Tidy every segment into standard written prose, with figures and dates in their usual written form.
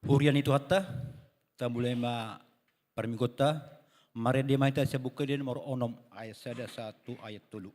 Hurian itu hatta, tambulai ma parmigota, mare de maita sebuka dia nomor onom ayat sada 1 ayat 3.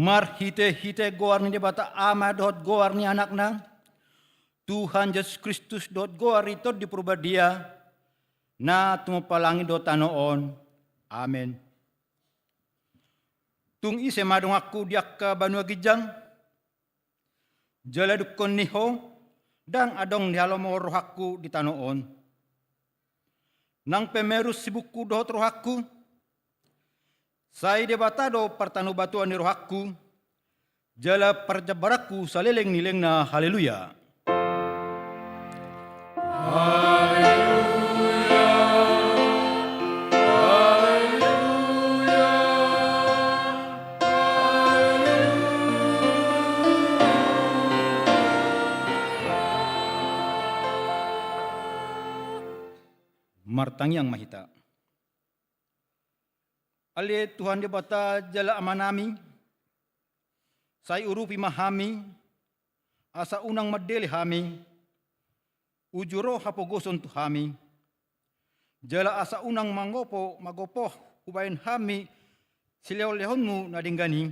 Mar hite goar ni bata ama dot goar ni anak nang. Tuhan Yesus Kristus dot goar itu di purba dia. Na tumapalangi dot anoon. Amen. Tung ise madong aku diak ka banua gijang. Jala dukon niho. Dang adong dialomo roh aku di tanoon. Nang pemerus sibuku dot roh aku. Sai debata do pertanu batuan ni rohaku, jala perjabaraku saleleng nileng na haleluya. Haleluya, haleluya, haleluya. Martang yang mahita. Ale Tuhan dia bata jala amanami, sai urupi mahami, asa unang madeli hami, ujuro hapogoson tu hami, jala asa unang magopo ubain hami, sileo-lehonmu nadinggani,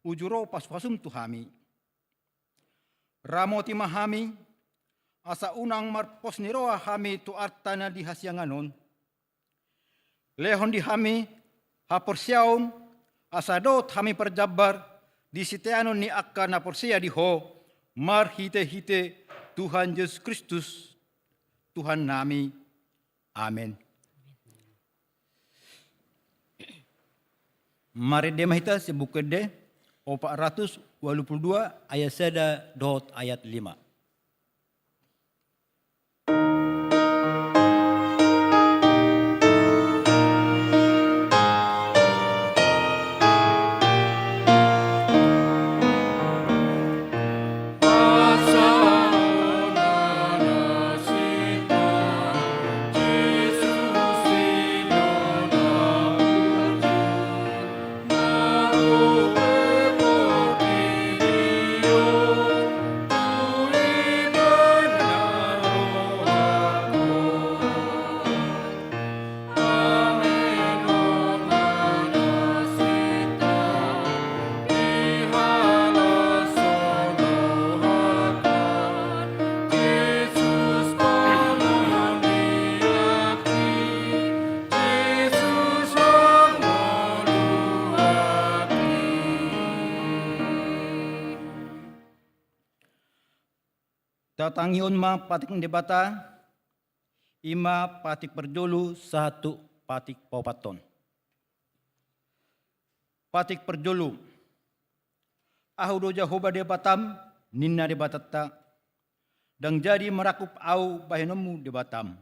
ujuro pas-pasum tu hami. Ramoti mahami, asa unang marpos niroa hami tu artana di hasyanganon, lehon di hami, haporsiaon asadot hami perjabar di siteanon ni akka na porsia di ho mar hite Tuhan Yesus Kristus Tuhan nami. Amen. Mari demahita sebuka de 482 ayat 1 dot ayat 5. Tatangion ma patik debata, ima patik perjolu satu patik paupaton. Patik perjolu, ahu do Jehovah debatam, ninna debatata, dan jadi merakup au bahenomu debatam.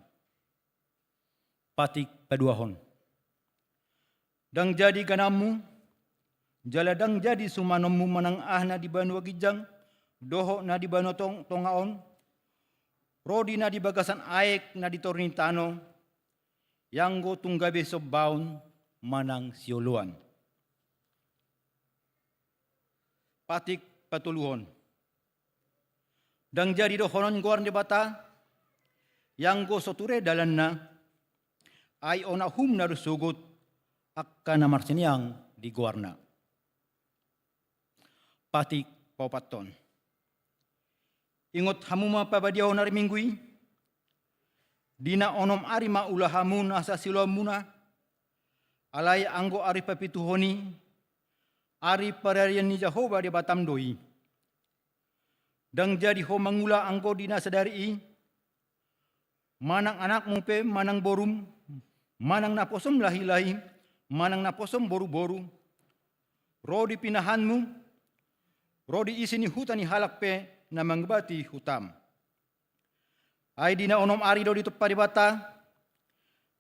Patik paduahon. Dan jadi ganamu, jaladang jadi sumanomu manang ahna di banu gijang, doho na di banu tongaon, rodi na di bagasan aek na di tornitano, yang go tunggabe sobaun manang sioluan. Patik patuluhon. Dan jadi dohonon guar debata, yang go soture dalan na, ay ona hum na rusugot, akka na marsinyang di guarna. Patik paupaton. Ingot hamuma pabadiaw na rimingguy, dina onom ari maulahamun asa silomuna, alay anggo ari papituhoni, ari pararian ni Jehovah di batam doi. Dan jadi ho mangula anggo dina sadari, manang anak mupe, manang borum, manang naposom lahi-lahi, manang naposom boru-boru, rodi pinahanmu, rodi isini hutani halakpe na mangbati hutam. Ay dina onom ari do dito paribata,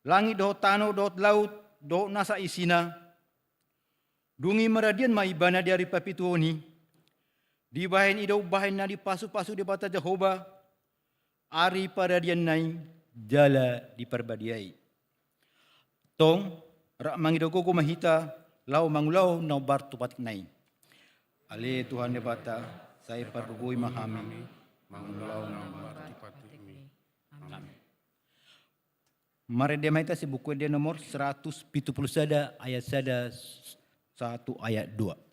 langit do tano do laut do nasa isina, dungi maradian maibana di ari papituoni, di bahin idaw bahin na di pasu-pasu di bata Jehovah, ari paradian nai jala di perbadiai. Tong rak mangidogo ko mahita lau mangulaw na bartu patik nai. Ale Tuhan debata, saya pargugui mahami, mangulaw na bartu patik nai. Amin. Mari demaita si buku dia nomor 170 sada ayat sada 1 ayat 2.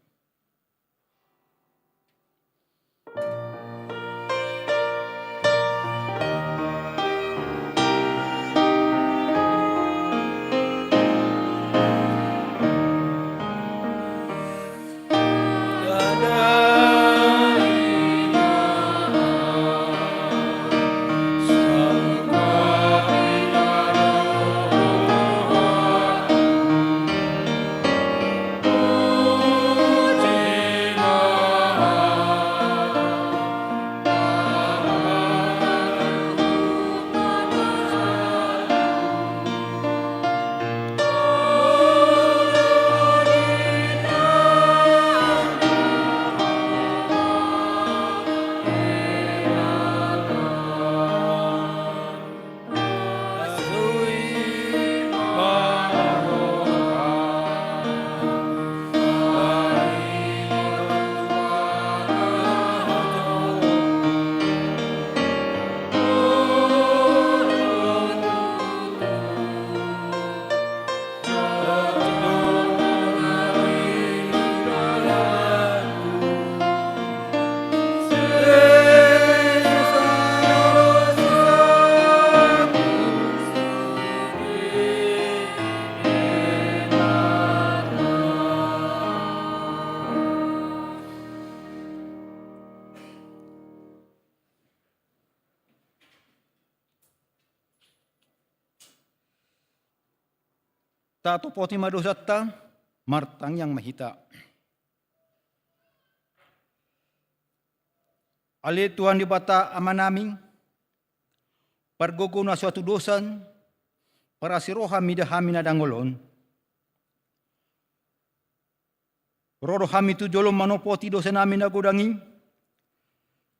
Tato poti madosatta, martang yang mahita. Ale Tuhan di bata amanaming, pargogo na suatu dosan, para siroha midahami na dangolon. Rodo hami tu jolom manopoti dosa namin na godangi,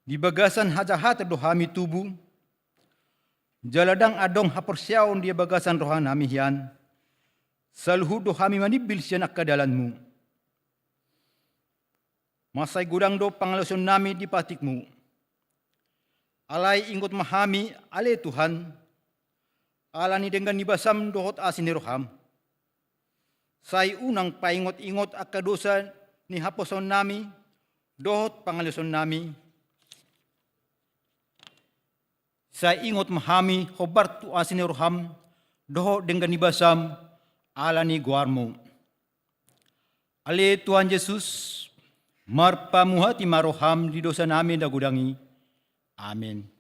di bagasan hajahat do hami tubu, jaladang adong hapersyaon di bagasan rohan nami hian, salhudo hami manibil siya nakadalanmu. Masay gudang do pangalason nami di patikmu. Alay ingot mahami ale Tuhan, alani dengan nibasam dohot asin ni roham. Say unang paingot-ingot akadosa ni haposon nami, dohot pangalason nami. Say ingot mahami hobar tu asin ni roham, dohot dengan nibasam, alani guarmo. Ale Tuhan Yesus, marpamuhati maroham di dosa namin na gudangi, Amin.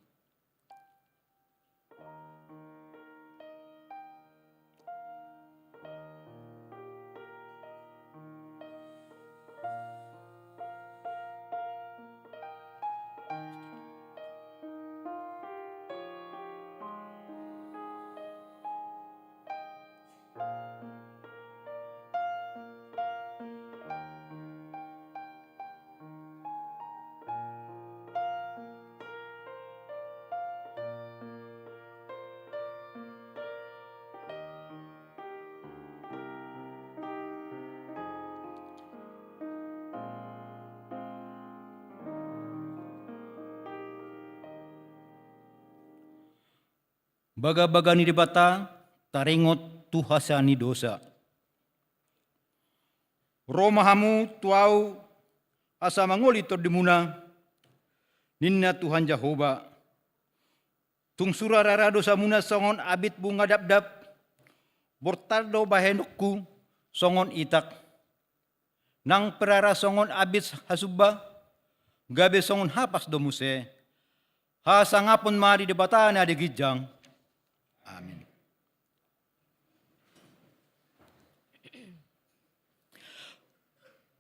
Baga-baga ni dibata, taringot tuhasa ni dosa. Romahamu tuau asa mangoli tordimuna, ninna Tuhan Jehovah. Tung surarara dosa muna songon abit bunga dap-dap, bortardo bahenokku songon itak. Nang perara songon abit hasubba, gabe songon hapas domuse. Hasangapon mari debata na digijang. Amin.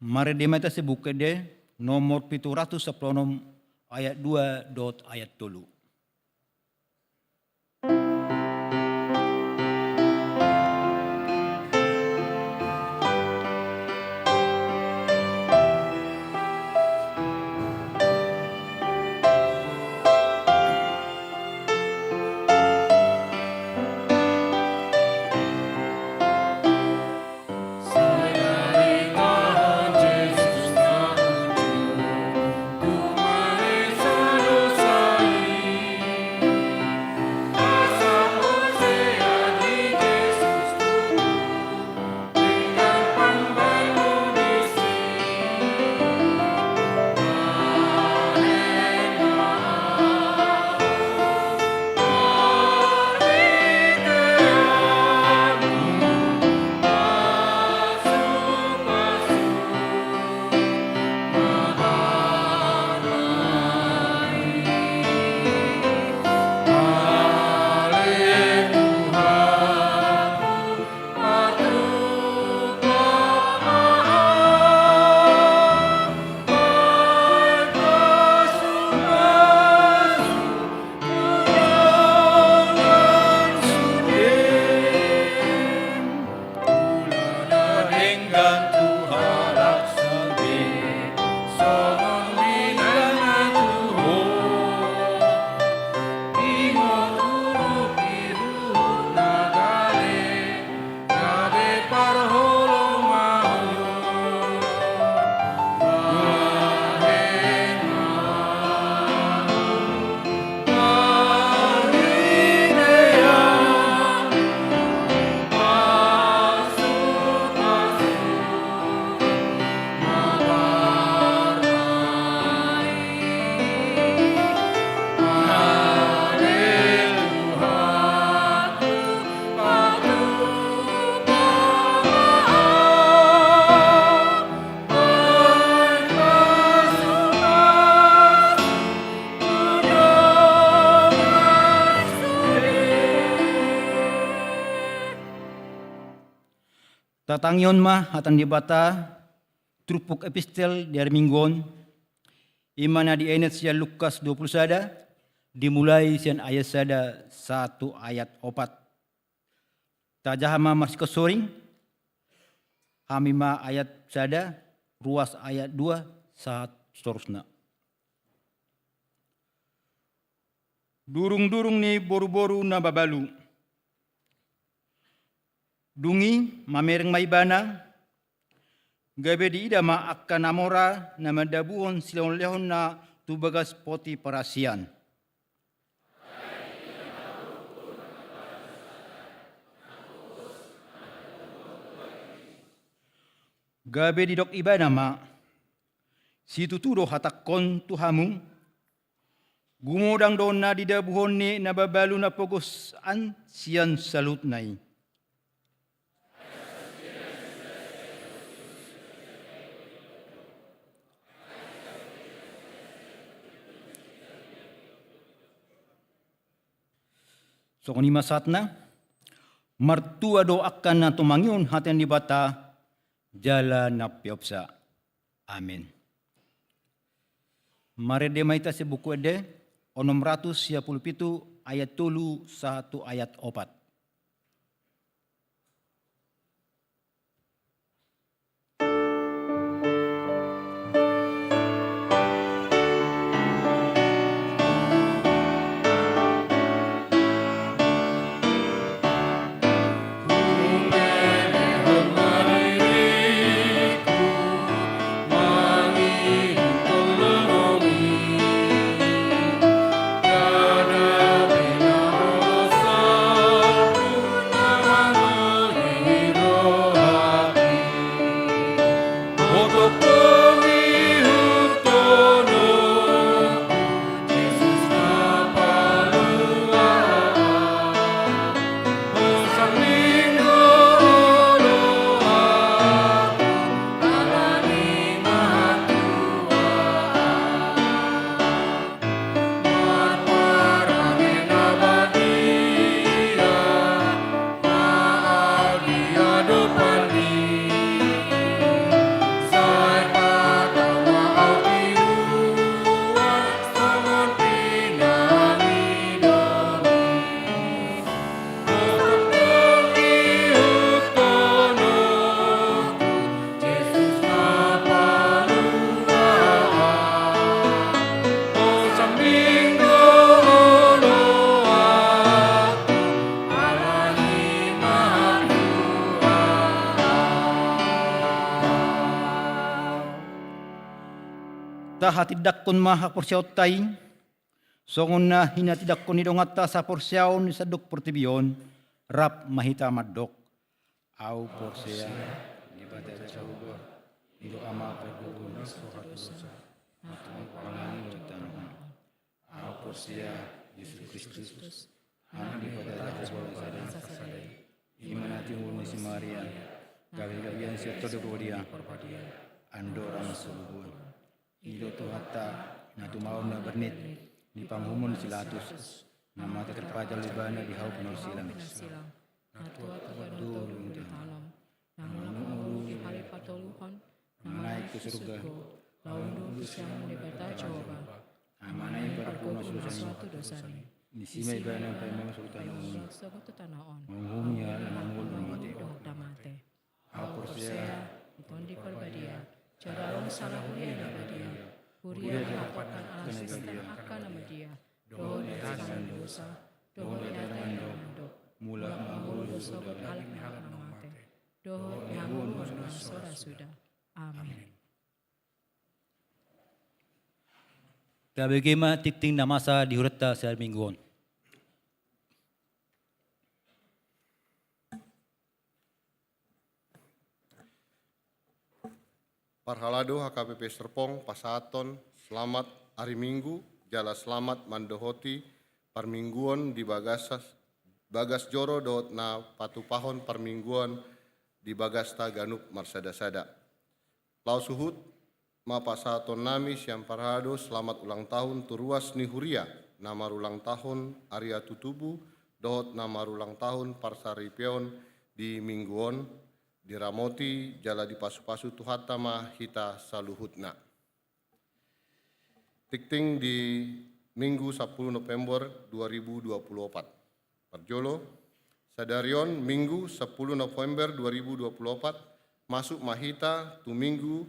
Mari dimata si buku de nomor 710 ayat 2 dot ayat 3. Tatangyon mah hatan dibata trupuk epistel dari minggon imana di enet sia Lukas 20 sada dimulai sian ayat sada 1 ayat 4. Tajahama masih kesoring hamima ayat sada ruas ayat 2 saat seterusnya. Durung-durung ni boru-boru na babalu. Dungi mamereng maibana gabe di idama akka namora na madabuon silon-lehon na tubagas poti parasian. Gabe di dok ibana ma si tuturo hatakon tuhamu gumodang don na didabuhon ni nababalu na pogos an sian salut nai. Sokoni masatna, martua doakan na tumangyun hatian di bata, jala na piopsa. Amin. Mari demaita si buku ede, onom 157 ayat 3 1 ayat 4. Taha tidak kun maha porsiaw taing, songon na hina tidak kun idongata sa porsiaw ni saduk portibion, rap mahita madok. Au porsia, di bata sa ubor, ido ama pergugun, sohat dosa, matang pangan tanah. Au porsia, Yesus Kristus, anak di bata sa ubor sadai, imanati ulun si Maria, gawian siya todo dia, andora masulubun. Ido tuhata na tumaon na bernit di panghumon silatus na mata terpajal libana di hau penol silang na tua tulung di talam na menunggu di hari patoluhan na naik ke surga laun dulu siang di bata coba amanai perkuno suatu dosa ni nisimay bana pa masuk tanong sagot tanaon menghumnya na mangul mati dong damate apor siya iton di perbadia Jadalong salah huria nama dia, huria melaporkan alas sistem akan nama dia, doh dihasilkan dosa, doh dihasilkan mandok, mula mangul dosa berhalik nama mate, doh mangul nama sora sudah. Amin. Kabagema tikting na masa dihurta sa mingguon. Parhalado HKBP Serpong, Pasaton, selamat hari Minggu, jala selamat mandohoti, parmingguan di Bagas Joro dohot na patupahon parmingguan di Bagasta Ganup Marsada-sada. Lau suhut, ma Pasaton nami siam parhado selamat ulang tahun turuas ni Huria, nama ulang tahun Arya Tutubu, dohot nama ulang tahun Parsaripion di Mingguon, diramoti jala di pasu-pasu tuhatama hita saluhutna. Tikting di Minggu 10 November 2024. Parjolo, sadarion Minggu 10 November 2024 masuk mahita tu Minggu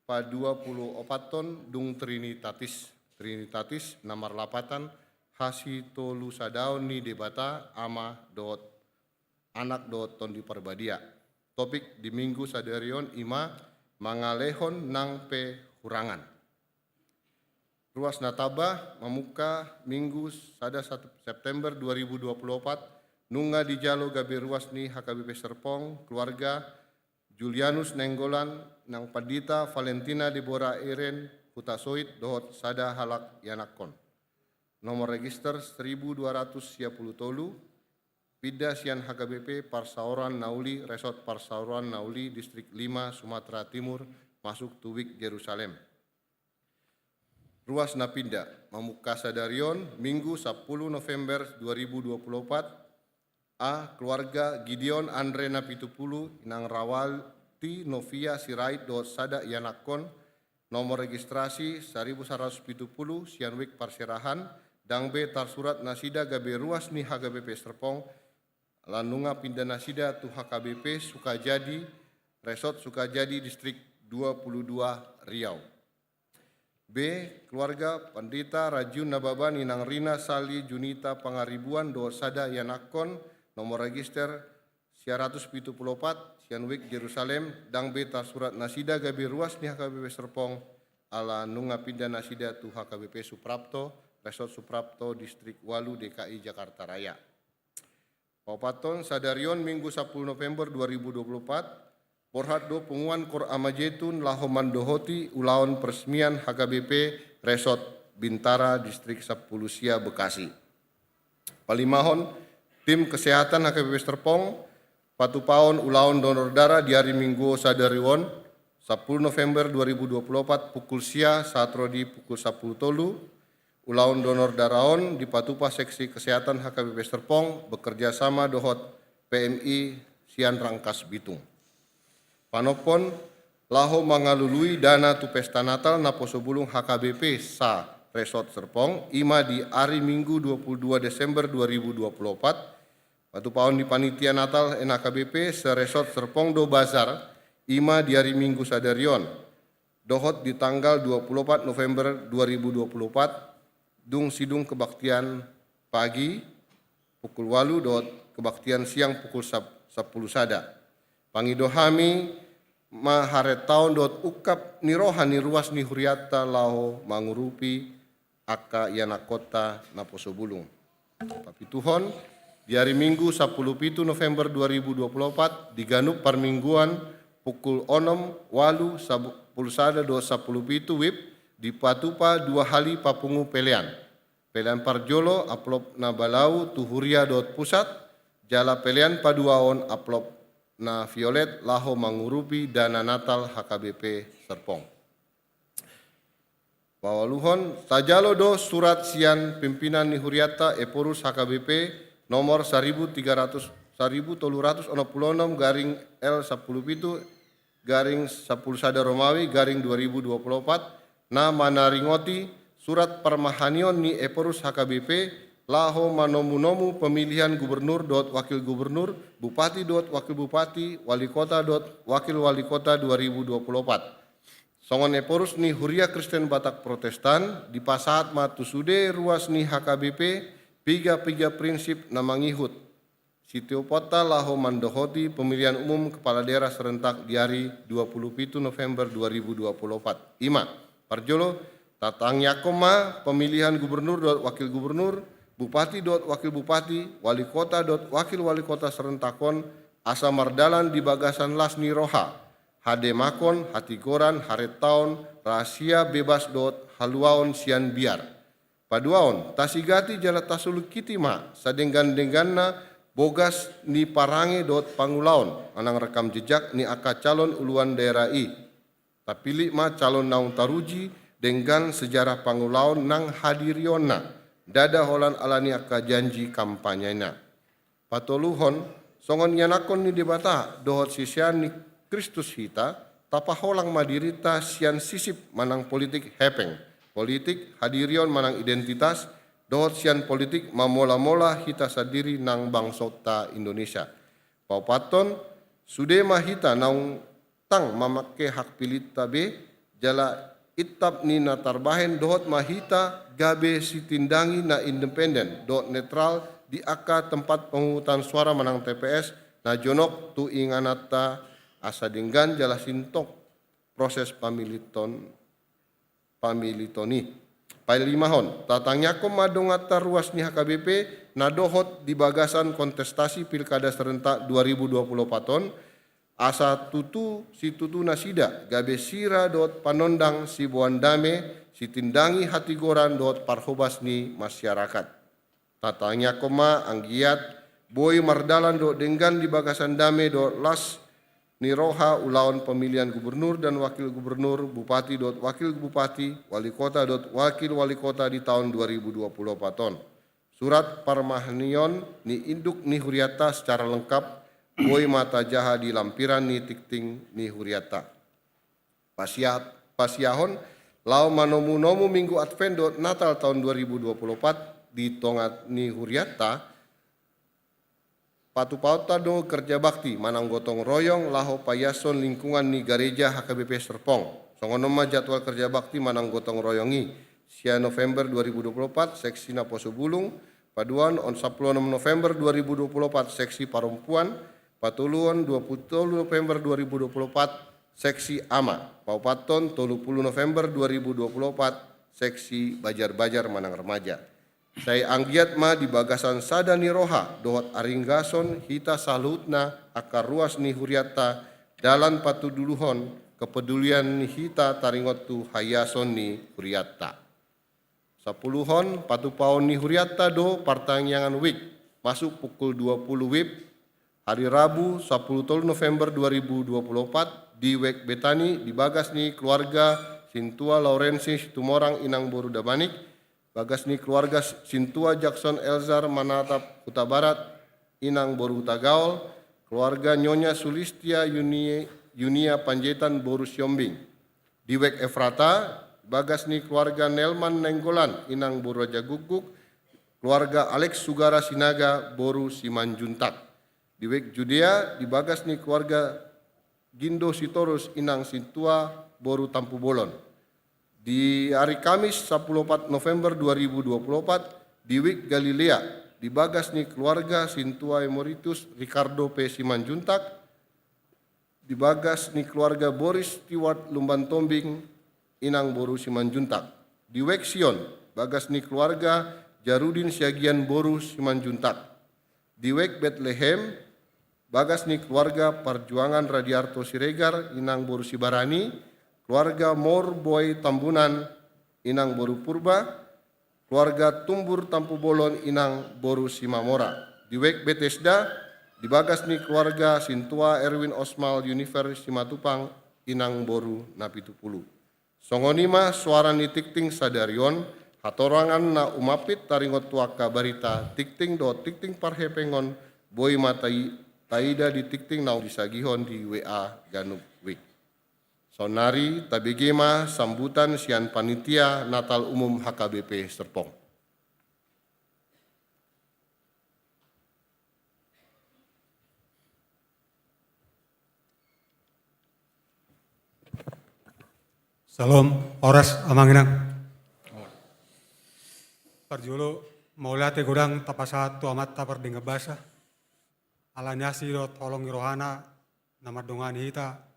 pa 24 ton dung Trinitatis. Trinitatis namar lapatan hasi tolu sadaon ni debata ama dot anak dot ton di perbadia. Topik di Minggu sadarion ima mangalehon nang pe hurangan. Ruas Nataba memuka Minggu sada 1 September 2024 nunga di jalo gabe ruas ni HKBP Serpong keluarga Julianus Nenggolan nang Padita Valentina Debora Iren Hutasoit dohot sada halak yanakon. Nomor register 1230 tolu Pida Sian HKBP Parsauran Nauli Resort Parsauran Nauli Distrik 5 Sumatera Timur masuk Tuwik Yerusalem. Ruas Napinda Mamuka Sadarion Minggu 10 November 2024 A. Keluarga Gideon Andre Napitupulu Inang Rawati Novia Sirait dot Sada Yanakon nomor registrasi 1170 Sianwik Parserahan Dang B Tarsurat Nasida Gabe Ruas Ni HKBP Serpong Lanunga Pindah Nasida Tu HKBP Sukajadi Resort Sukajadi Distrik 22 Riau. B. Keluarga Pandita Rajun Nababan Inang Rina Sali Junita Pangaribuan do Sada Yanakon nomor register 174 Sianwik Jerusalem Dang B Tarsurat Nasida Gabe Ruas Ni HKBP Serpong ala Nunga Pindah Nasida Tu HKBP Suprapto Resort Suprapto Distrik Walu DKI Jakarta Raya. Paupaton Sadarion Minggu 10 November 2024 Borhat do penguan Kor Amajetun Lahoman Dohoti Ulaon Peresmian HKBP Resort Bintara Distrik 10 Sia Bekasi. Palimahon Tim Kesehatan HKBP Serpong Patupaon Ulaon Donor Darah di hari Minggu Sadarion 10 November 2024 pukul sia satrodi pukul 10 tolu Ulaun donor daraon di Patupa Seksi Kesehatan HKBP Serpong bekerja sama dohot PMI Sian Rangkas Bitung. Panopon laho mangalului dana tu pesta Natal na posobulung HKBP sa Resort Serpong ima di hari Minggu 22 Desember 2024. Patupaon di panitia Natal NHKBP se Resort Serpong do Bazar ima di hari Minggu Sadarion. Dohot di tanggal 24 November 2024 dung sidung kebaktian pagi pukul 8 dot kebaktian siang pukul 10 sada. Pangidohami maharet tahun dot ukap nirohani ruas ni huriata lao mangurupi aka yana kota naposobulung. Papituhon di hari Minggu 10 November 2024 di Ganup Parmingguan pukul 6 walu 10 sada do 10 wib di Patupa 2 hali papungu pelean. Pelean Parjolo aplop na Balau Tuhuria dot pusat jala pelean paduaon aplop na Violet laho mangurupi dana Natal HKBP Serpong. Bawaluhon tajalo do surat sian pimpinan ni huriata Eporus HKBP nomor 1300 1366 garing L17 garing 10 sada Romawi garing 2024 na manaringoti surat permahanion ni Eporus HKBP laho manomu-nomu pemilihan gubernur dot wakil gubernur, bupati dot wakil bupati, wali kota dot wakil wali kota 2024. Songon Eporus ni Huria Kristen Batak Protestan di pasaat matusude ruas ni HKBP piga-piga prinsip namangihut. Sitiopota laho mandohoti pemilihan umum kepala daerah serentak di hari 27 November 2024. Ima, Parjolo, tatang yakoma pemilihan gubernur dot wakil gubernur, bupati dot wakil bupati, wali kota dot wakil wali kota serentakon asa mardalan di bagasan lasni roha, hade makon, hatigoran, haret taon, rahasia bebas dot haluaon sian biar. Paduaon, tasigati jala tasuluk kitima, sadenggan-dengganna bogas ni parange dot pangulaon, anang rekam jejak ni aka calon uluan daerah i. Tapili ma calon naung taruji dengan sejarah pangulaon nang hadiriona. Dada holan alani aka janji kampanyena. Patoluhon songon yanakon ni debata dohot sisian ni Kristus hita tapa holang madirita sian sisip manang politik hepeng. Politik hadirion manang identitas dohot sian politik mamola-mola hita sadiri nang bangsota Indonesia. Paupaton sude mahita naung tang mamake hak pilih tabe jala itab ni na tarbahen dohot mahita gabe sitindangi na independen dot netral di aka tempat pemungutan suara menang TPS na jonok tu inganata asa dinggan jala sintok proses pamilitoni. Pailimahon tatangnya komadongata ruas ni HKBP na dohot di bagasan kontestasi pilkada serentak 2024 asa tutu si tutu nasida gabe sira dot panondang si buandame si tindangi hatigoran dot parhobas ni masyarakat. Tatanya koma anggiat boy mardalan dot denggan di bagasan dame dot las niroha ulawan pemilihan gubernur dan wakil gubernur, bupati dot wakil bupati, wali kota dot wakil wali kota di tahun 2024 ton. Surat parmahnion ni induk ni huriata secara lengkap, boi mata jaha di lampiran ni tikting ni huriata. Pasiahon, lau manomu-nomu minggu Advent Natal tahun 2024 di tongat ni huriata, patu pauta do kerja bakti manang gotong royong laho payason lingkungan ni gereja HKBP Serpong. Songonoma jadwal kerja bakti manang gotong royongi. Sia November 2024 seksi Naposo Bulung, paduan on 16 November 2024 seksi Parempuan, patuluan 20 November 2024 seksi Ama, paupaton 30 November 2024 seksi Bajar-Bajar Manang Remaja. Saya anggiat ma di bagasan sadani roha dohot aringgason hita salutna akar ruas ni huriata dalan patuduluhon kepedulian ni hita taringot tu hayason ni huriata. Sapuluhon patupaon ni huriata do partangyangan wik masuk pukul 20 WIB hari Rabu 10 November 2024 di Wek Betani di bagas ni keluarga Sintua Laurensi Tumorang Inang Boru Dabanik. Bagas ni keluarga Sintua Jackson Elzar Manatap Huta Barat Inang Boru Huta Gaul, keluarga Nyonya Sulistia Yunia Panjaitan Boru Siombing. Di Wek Efrata, bagas ni keluarga Nelman Nenggolan Inang Boru Raja Guguk, keluarga Alex Sugara Sinaga Boru Simanjuntak. Di Wek Judea, di bagas ni keluarga Gindo Sitorus Inang Sintua Boru Tampu Bolon. Di hari Kamis 14 November 2024 di Wik Galilea di bagas ni keluarga Sintua Emeritus Ricardo P. Simanjuntak, di bagas ni keluarga Boris Stewart Lumban Tombing Inang Boru Simanjuntak. Di Wik Sion bagas ni keluarga Jarudin Siagian Boru Simanjuntak. Di Wik Bethlehem bagas ni keluarga Perjuangan Radiarto Siregar Inang Boru Sibarani, keluarga Mor Boy Tambunan Inang Boru Purba, keluarga Tumbur Tampu Bolon Inang Boru Simamora. Di Wek Bethesda, di bagas ni keluarga Sintua Erwin Osmal Univer Simatupang Inang Boru Napitupulu. Songonima suara ni tikting sadarion, hatorangan na umapit taringot tuaka barita tikting do tikting parhepengon boy matai taida di tikting nau disagihon di WA Ganub Wik. Sonari tabigema sambutan sian panitia Natal Umum HKBP Serpong. Salam, oras amanginang. Parjolo maulate godang tapasat tu amat tapar denga basa. Alanyasi do tolong rohana nama dongan hita.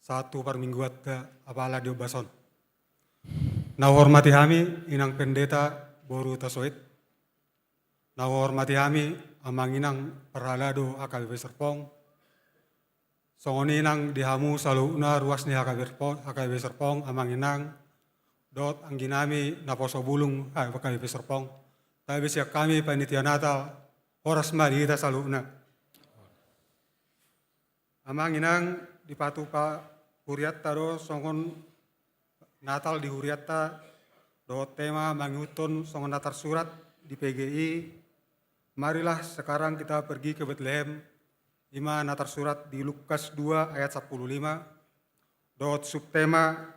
Satu per mingguat apala di bason. Na hormati kami inang pendeta Boru Tasoit. Na hormati kami amang inang perhalado HKBP Serpong. Songoni inang dihamu saluna ruas ni HKBP Serpong amang inang dot angginami na Poso Bulung HKBP Serpong. Tapi siap kami panitia Natal horas mari kita saluna. Amang inang di patupa Huriata do songon Natal di Huriata do tema mangutun songon Natal surat di PGI. Marilah sekarang kita pergi ke Bethlehem. Ima Natal surat di Lukas 2 ayat 15. Dot subtema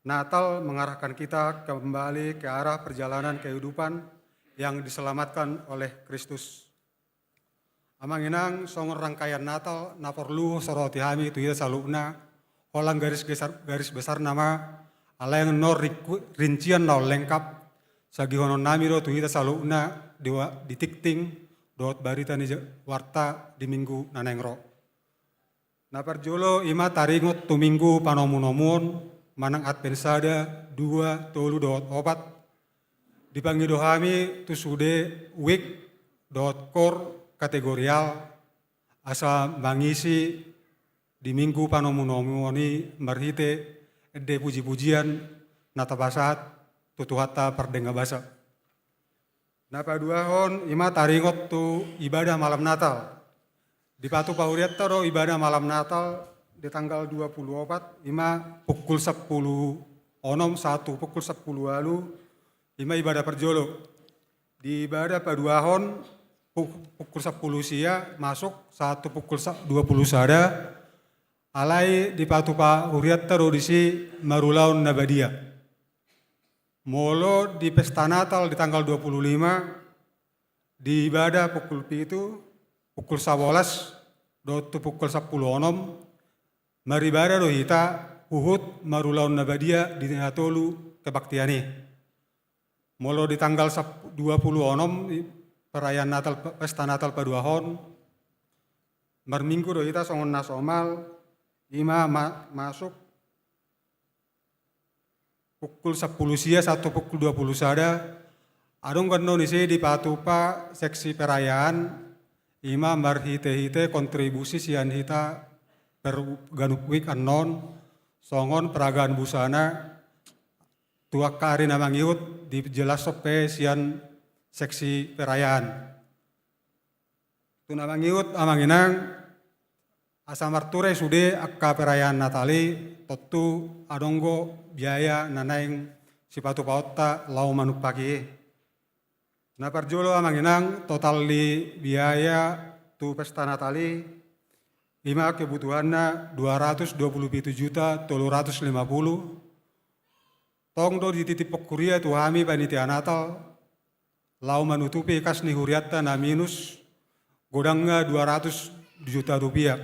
Natal mengarahkan kita kembali ke arah perjalanan kehidupan yang diselamatkan oleh Kristus. Amang inang songon rangkaian Natal na perlu soroti kami itu ya saluna. Holang garis besar nama alayang no rincian no lengkap sagihonon nami do tuita saluna di tikting dot barita ni warta di minggu nanengro. Na parjolo ima taringot tu minggu panomun-nomun manang advensada 2 tolu dot opat dipanggil dohami tu sude week dot core kategorial asa mangisi di minggu panomun-nomuni marhite ede puji-pujian nata basat tutuhata perdenga basa. Napa duahon ima taringot tu ibadah malam Natal. Di patu pauriatta do ibadah malam Natal di tanggal 24 ima pukul 10 onom 1 pukul 10 lalu ima ibadah perjolo. Di ibadah paduahon pukul 10 sia masuk 1 pukul 20 sada alai di patupa huriatta rodisi marulaun nabadia. Molo di pesta Natal di tanggal 25 di ibadah pukul pitu pukul 11 dotu pukul 10 onom maribada do hita uhud marulaun nabadia di hatolu kebaktiani. Molo di tanggal 20 onom perayaan Natal pesta Natal paduahon marminggu do hita songon nasomal ima masuk pukul 10 sia 1 pukul 20 sada adong kano nisi di patupa seksi perayaan ima marhite-hite kontribusi sian hita per ganupwik anon songon peragaan busana tuak kari namangiut di jelas sope sian seksi perayaan. Tu namangiut amanginang asa marture sude akka perayaan Natali totu adonggo biaya nanaing sipatu paotta lau manuk pagi. Na parjolo amanginang total di biaya tu pesta Natali ima kebutuhanna 227.350.000 tong do di titip pokkuria tu hami panitia Natal lau menutupi kas ni huriatta na minus godangnya 200 juta rupiah.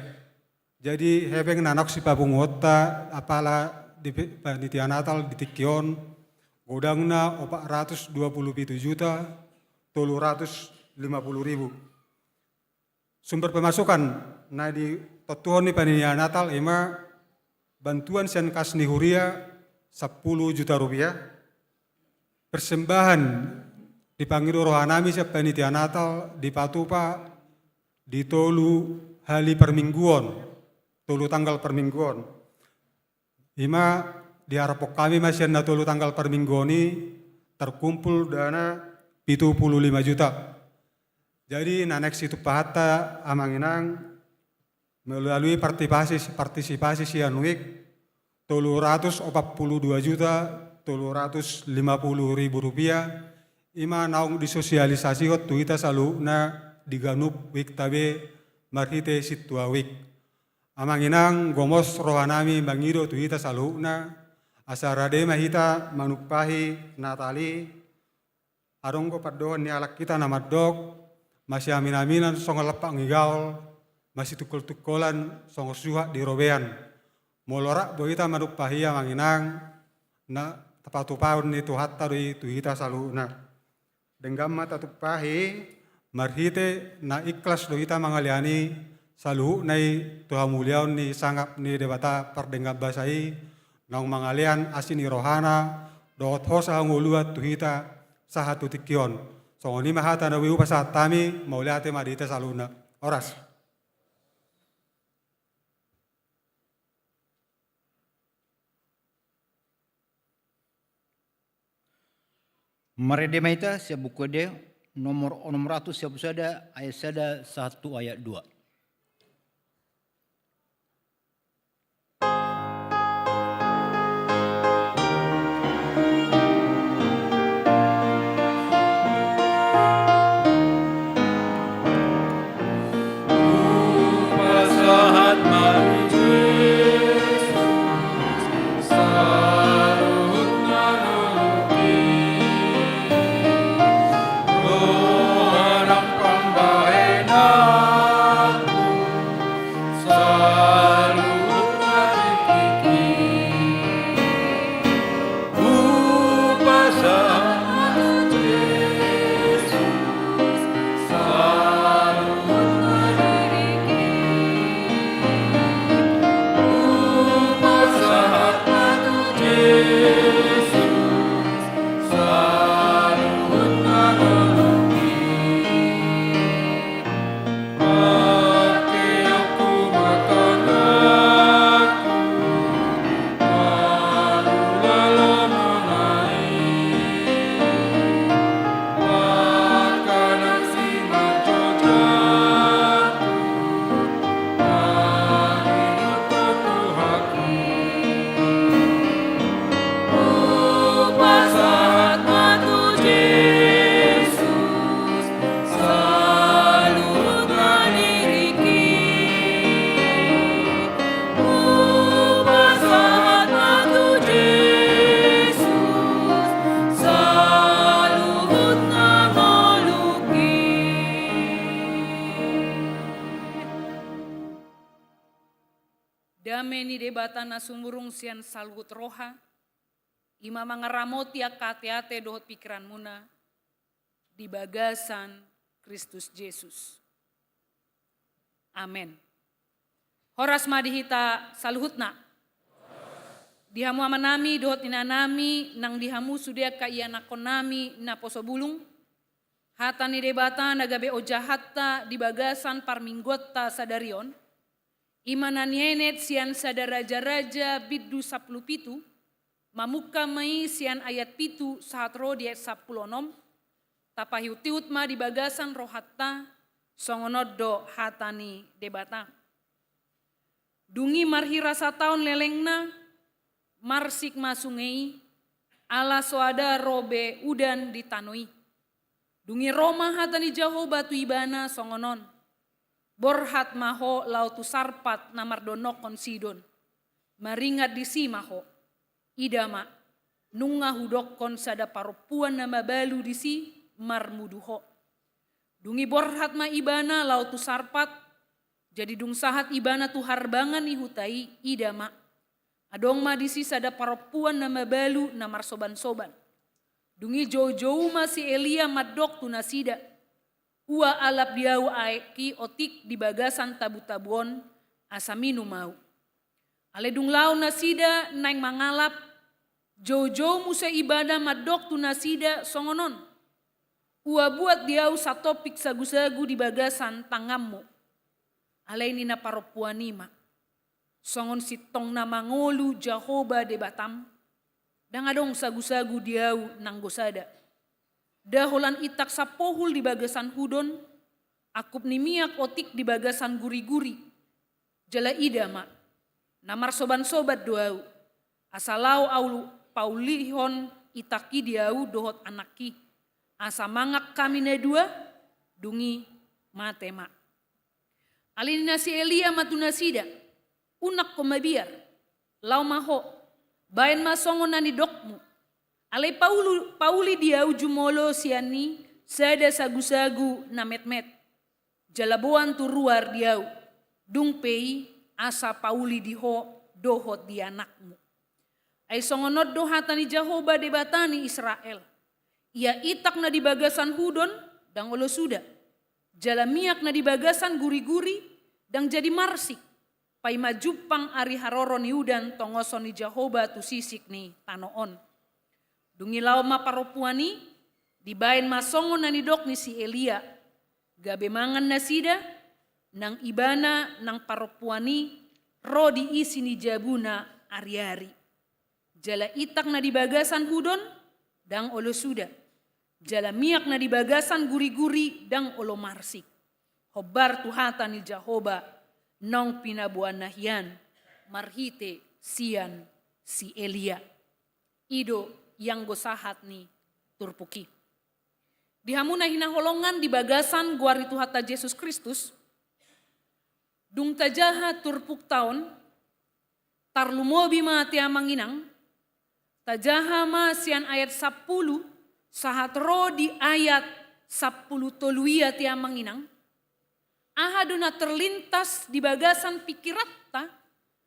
Jadi hebeng nanak si pabungota apala di panitia Natal di Tikion godangna 427 juta 350.000. Sumber pemasukan na di totuhon ni panitia Natal ima bantuan sian kas ni huria 10 juta rupiah. Persembahan dipanggil rohanami siap panitia Natal di patupa di tolu hali permingguan, tolu tanggal permingguan. Ima diharapok kami masih na tolu tanggal permingguan ini terkumpul dana 75 juta. Jadi nanek situ pahata amanginang melalui partisipasi sianuik 342 juta 350.000 rupiah. Ima naung disosialisasi hot tuita salu na diganup wik tabe marhite situa wik. Amanginang gomos rohanami bangido tuita salu na asarade mahita manupahi Natali aronggo padoan ni alak kita namadok masih amin-aminan songo lepak ngigaol masih tukul-tukulan songo suha di robean. Molorak boita manupahi amanginang na tapatupaun ni tuhatta doi tuita salu na. Denggam mata tupahi marhite na ikhlas do ita mangaliani saluhu nai Tuhan muliaun ni sangap ni debata perdenggam basai naung mangalian asini rohana doot hosa nguluat tuhita sahatu tikion. Songoni mahata na wiu pasat tami mauliate madita saluna. Oras. Maredemaita siap buku de nomor 600 siap sada ayat sada 1 ayat 2. Pasahat marijis saruhut nanuki rohanang pambahenan Dame ni debatana sumurung sian salhut roha. Ima mangaramoti akate-ate dohot pikiran muna. Di bagasan Kristus Yesus. Amin. Horas madihita salhutna. Dihamu amanami dohot inanami nang dihamu sudia ka ianakon nami na poso bulung. Hata ni debata nagabe ojahatta di bagasan parminggotta sadarion. Imanan yenet sian sadara raja biddu 10 pitu. Mamuka mai sian ayat pitu sahat ro di ayat 10 tapahiutiut ma di bagasan rohatta songonoddo hatani debata. Dungi marhira sataon lelengna marsik masungei ala soada robe udan ditanoi. Dungi Roma hatani Jehovah tu ibana songonon. Borhat maho lautu sarpat namardonokon sidon. Maringat disi maho. Idama nunga hudokon sada parupuan nama balu disi marmuduho. Dungi borhat ma ibana lautu sarpat. Jadi dung sahat ibana tu harbangan ihutai idama. Adong ma disi sada parupuan nama balu namar soban-soban. Dungi jauh-jauh masih Elia madok tu nasida. Ua alap diau aeki otik di bagasan tabu-tabuon asaminu mau. Aledung lau nasida naing mangalap. Jauh-jauh musa ibadah madok tu nasida songonon. Ua buat diau satopik sagu-sagu di bagasan tangammu. Aleni na paropuanima. Songon sitong na mangolu Jehovah de batam. Dangadong sagu-sagu diau nang gosada. Daholan itak sapohul di bagasan hudon, akup ni miak otik di bagasan guri-guri. Jala idama, namar soban-sobat doau, asalau aulu paulihon itaki diau dohot anaki, asa mangak kami na dua, dungi matema. Alin nasi Elia matunasida, unak komabiar, lau maho, bayan masongon nani dokmu. Alay pauli diau jumolo siani sada sagu-sagu na met-met. Jalabuan turuar diau. Dung pei asa pauli diho dohot di anakmu. Ay songonod dohatani Jehovah debatani Israel. Ia itak na di bagasan hudon dang olo suda. Jalamiak na di bagasan guri-guri dang jadi marsik. Pai majupang ari haroro ni udan tongoson ni Jehovah tu sisik ni tanoon. Dungi lau ma paropuani, dibain masongo na nidok ni si Elia. Gabe mangan nasida, nang ibana nang paropuani, ro diisi ni jabuna ari-ari. Jala itak na di bagasan hudon, dang olo suda. Jala miak na di bagasan guri-guri, dang olo marsik. Hobar tuhatan ni Jehovah, nong pinabuan nahian, marhite sian si Elia. Ido yang gosahat ni turpuki. Dihamuna hinaholongan di bagasan guari Tuhata Yesus Kristus. Dung tajaha turpuk taon. Tarlumobi ma tia manginang. Tajaha ma sian ayat 10. Sahat ro di ayat 10 toluia tia manginang. Ahaduna terlintas di bagasan pikiratta.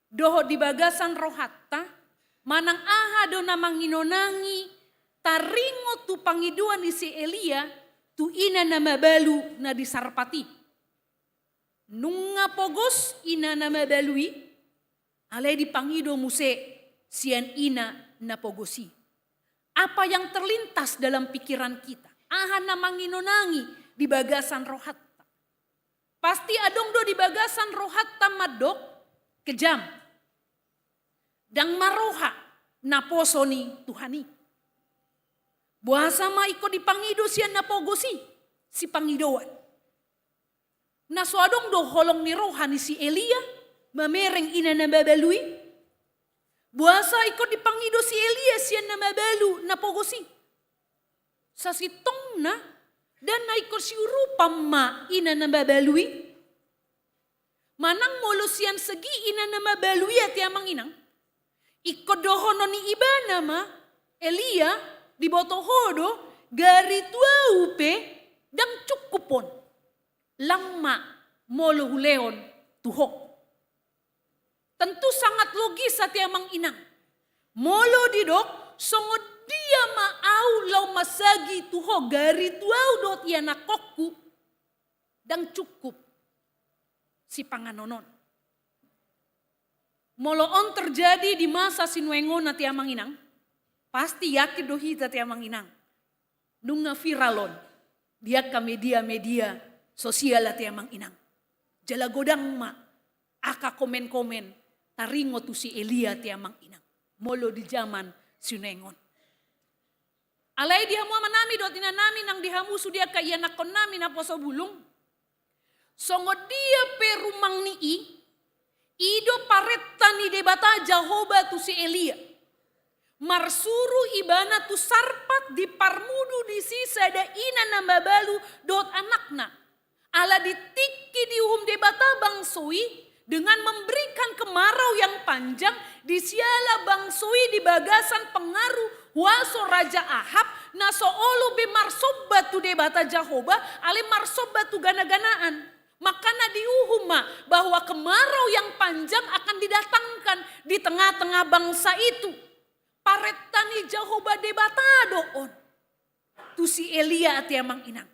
Doho di bagasan rohatta. Manang ahado na manginonangi taringo tu pangiduan ni si Elia tu ina na mabalu na disarpati. Nunga pogos ina na mabalui alay di pangido muse sian ina na pogosi. Apa yang terlintas dalam pikiran kita? Aha na manginonangi di bagasan rohatta. Pasti adong do di bagasan rohatta madok kejam. Dang maroha na poso ni Tuhani. Buasa ma iko dipangido siya na pogosi si pangidoan. Naswadong do holong ni roha ni si Elia mamereng ina na babalui. Buasa iko dipangido si Elia siya na mabalu na pogosi. Sa sitong na dan na iko siurupa ma ina na babalui. Manang molo siyan segi ina na mabalui at yamang inang. Ikodohono ni ibana ma Elia di botohodo gari tua upe dang cukupon langma molo huleon tuhok. Tentu sangat logis satia mang inang. Molo didok songo dia maau lau masagi tuho gari tuau dot ia nakokku dan cukup si panganonon. Molo on terjadi di masa sinuengon na tia mang inang, pasti yakin dohi tia mang inang. Nunga viralon, dia ke media-media sosial tia mang inang. Jala godang ma, aka komen-komen, taringo tu si Elia tia mang inang. Molo di zaman sinuengon. Alay dihamu manami dot nami nang dihamu sudia kaya nakon nami na poso bulung. Songo dia perumang nii, ido paretta ni debata Jahoba tu si Elia. Marsuru ibana tu sarpat di parmudu di sisa da ina nambabalu dot anakna. Ala ditiki diuhum debata bangsoi dengan memberikan kemarau yang panjang di siala bangsoi di bagasan pengaruh waso Raja Ahab na soolo be marsoba tu debata Jahoba ale marsoba tu gana-ganaan. Makana diuhuma bahwa kemarau yang panjang akan didatangkan di tengah-tengah bangsa itu. Paretani Jahoba debata doon. Tu si Elia ati amang inang.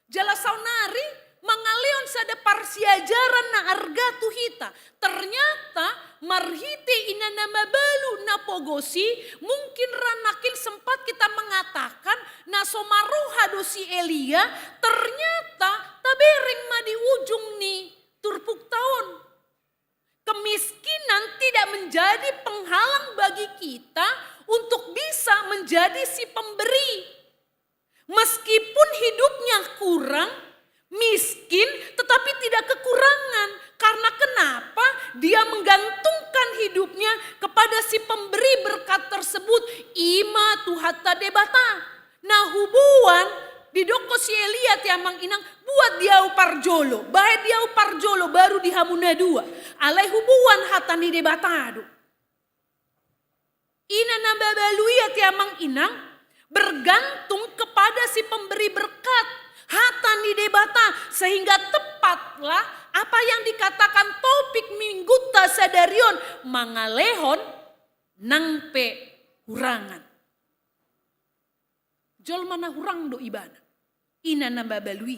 Jala saunari mangaleon sada parsiajaran na arga tuhita. Ternyata marhite ina nama balu na pogosi mungkin ranakin sempat kita mengatakan na somaroha do si Elia ternyata tabering ma di ujung ni turpuk tahun. Kemiskinan tidak menjadi penghalang bagi kita untuk bisa menjadi si pemberi. Meskipun hidupnya kurang, miskin tetapi tidak kekurangan. Karena kenapa? Dia menggantungkan hidupnya kepada si pemberi berkat tersebut. Ima tuhata debata. Nah hubuan di doko si Elia tiamang inang buat dia uparjolo. Baik dia uparjolo baru dihamuna dua. Alai hubuan hatani debatado. Ina nambabaluia tiamang inang bergantung kepada si pemberi berkat. Hatani debata sehingga tepatlah apa yang dikatakan topik mingguta sadarion mangalehon nangpe hurangan. Jol mana hurang do ibana. Ina namba balui.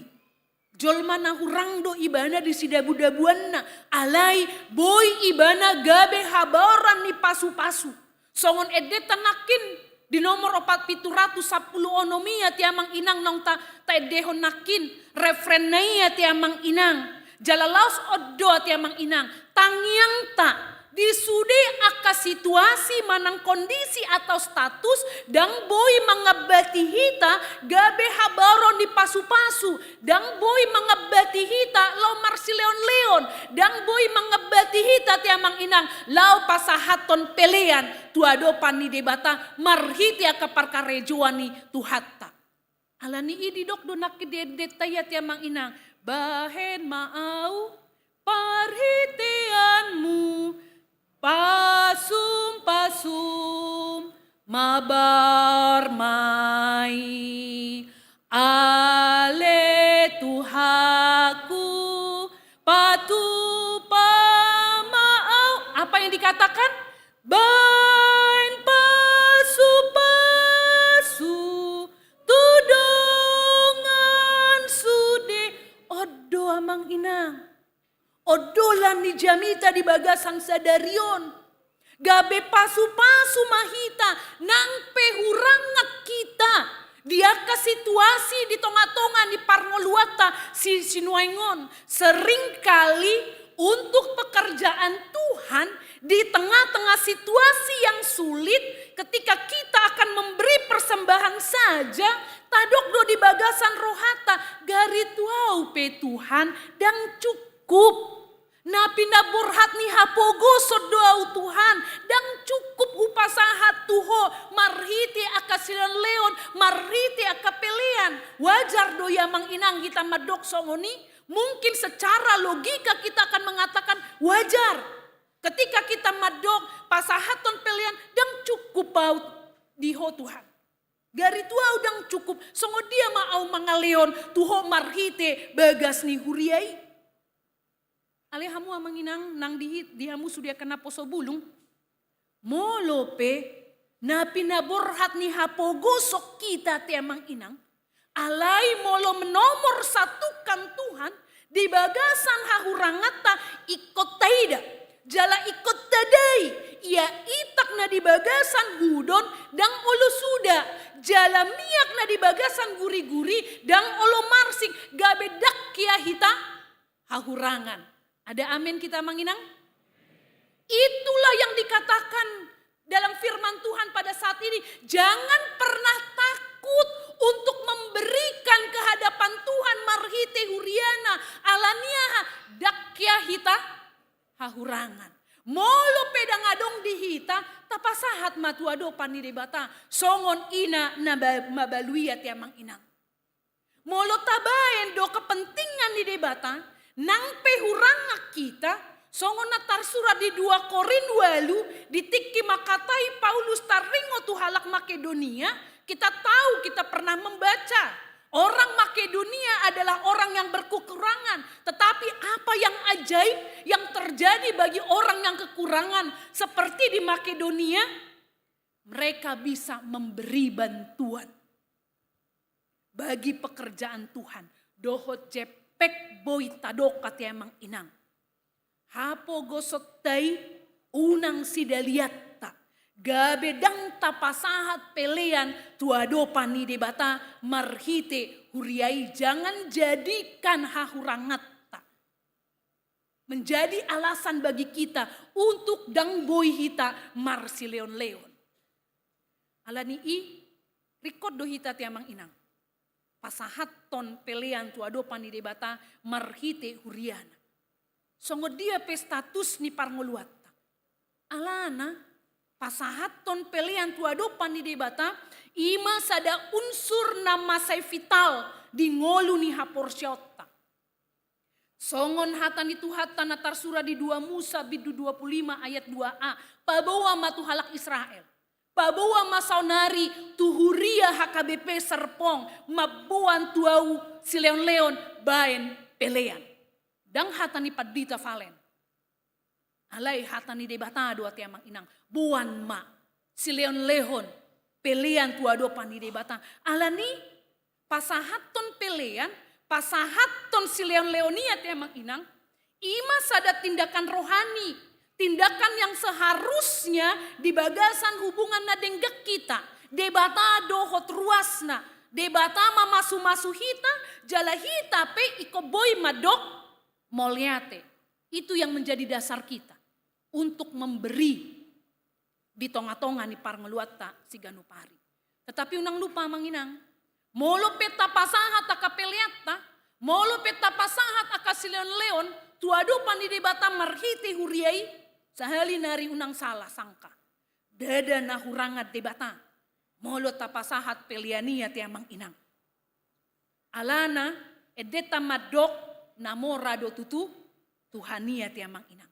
Jol mana hurang do ibana di sidabu-dabuanna. Alai boy ibana gabe habaran ni pasu-pasu. Songon edeta nakin. Di nomor 4710 onomia tiamang inang nong ta edehon nakin. Refrenaya tiamang inang. Jalalaos oddo tiamang inang. Tangyang ta. Disude aka situasi manang kondisi atau status dang boy mangabati hita gabe habaron di pasu-pasu dang boy mangabati hita lau marsi leon-leon dang boy mangabati hita tiamang inang lau pasahaton pelean tuado pani debata marhiti aka parkarejuani tuhatta alani idi dok donaki dedetaya tiamang inang bahen maau parhitianmu pasum-pasum mabar mai ale Tuhaku patu pamaau. Apa yang dikatakan? Bain pasu-pasu tudongan sude odo amang inang. Odolan ni jamita di bagasang sadarion. Gabe pasu-pasu mahita nang pehurangak kita. Dia ke situasi di tonga-tonga di parngoluata si sinuengon. Seringkali untuk pekerjaan Tuhan di tengah-tengah situasi yang sulit ketika kita akan memberi persembahan saja. Tadok do di bagasan rohata gari tuau pe Tuhan dan cukup. Napi naburhat ni hapogo sodoau Tuhan dan cukup upasahat Tuho marhiti akasilan leon marhiti akapelean wajar doya manginang kita madok songoni mungkin secara logika kita akan mengatakan wajar ketika kita madok pasahaton pelean dan cukup baut diho Tuhan gari tuau dan cukup songo dia mau mangaleon Tuho marhiti bagas ni huriai. Alehamu amanginang nang dihamu sudia kena poso bulung. Molope na pinaborhat ni hapogosok kita tiamang inang. Alai molo menomor satukan Tuhan di bagasan hahurangata ikot taida. Jala ikot tadai. Ia itak na di bagasan gudon dang olo suda. Jala miak na di bagasan guri-guri dang olo marsik gabedak kia hita hahurangan. Ada amin kita manginang? Itulah yang dikatakan dalam firman Tuhan pada saat ini. Jangan pernah takut untuk memberikan kehadapan Tuhan marhite huriana alaniaha dakya hita hahurangan. Molo pedang adong dihita tapasahat matuado panidebata songon ina na mabaluia tiamang inang. Molo tabaen do kepentingan di debata nang pehuranga kita songon natar surat di 2 Korin 8 ditiki makatai Paulus taringo tu halak Makedonia. Kita tahu, kita pernah membaca orang Makedonia adalah orang yang berkekurangan. Tetapi apa yang ajaib yang terjadi bagi orang yang kekurangan seperti di Makedonia, mereka bisa memberi bantuan bagi pekerjaan Tuhan. Dohot cepek boy tadokat emang inang. Hapo gosot tai unang sidaliata. Gabedang tapasahat pelean tuado pani debata marhite huriai. Jangan jadikan hahurangat menjadi alasan bagi kita untuk dang boy hita marsi leon-leon. Alani i record do hita tiamang inang. Pasahat ton pelean tuado pani debata marhite huriana. Songo dia pe status ni parngoluata. Alana pasahat ton pelean tuado pani debata ima sada unsur nama sai vital di ngolu ni haporsyota. Songon hatan itu hatan natar surah di 2 Musa bidu 25 ayat 2a. Pabawa matu halak Israel. Pabawa masaunari tuhuria HKBP serpong mabuan tuau si leon-leon baen pelean. Dang hatani padita valen. Alai hatani debata dua tiamang inang. Buan ma. Si leon lehon. Pelean tuado pani debata. Alani pasahaton pelean. Pasahaton si leon leonia tiamang inang. Ima sada tindakan rohani. Tindakan yang seharusnya di bagasan hubungan na denggak kita. Debata dohot ruasna. Debata mamasu-masu hita. Jala hita pe iko boy madok. Moliate, itu yang menjadi dasar kita untuk memberi di tonga-tonga ni parngeluata si ganupari. Tetapi unang lupa manginang, molo peta pasahat akapeliata, molo peta pasahat akasileon-leon, tuado panidebata marhiti huriai, sahali nari unang salah sangka. Dada na hurangat debata, molo tapasahat peliania tiamang inang. Alana edeta madok, namorado tutu Tuhania tiamang inang.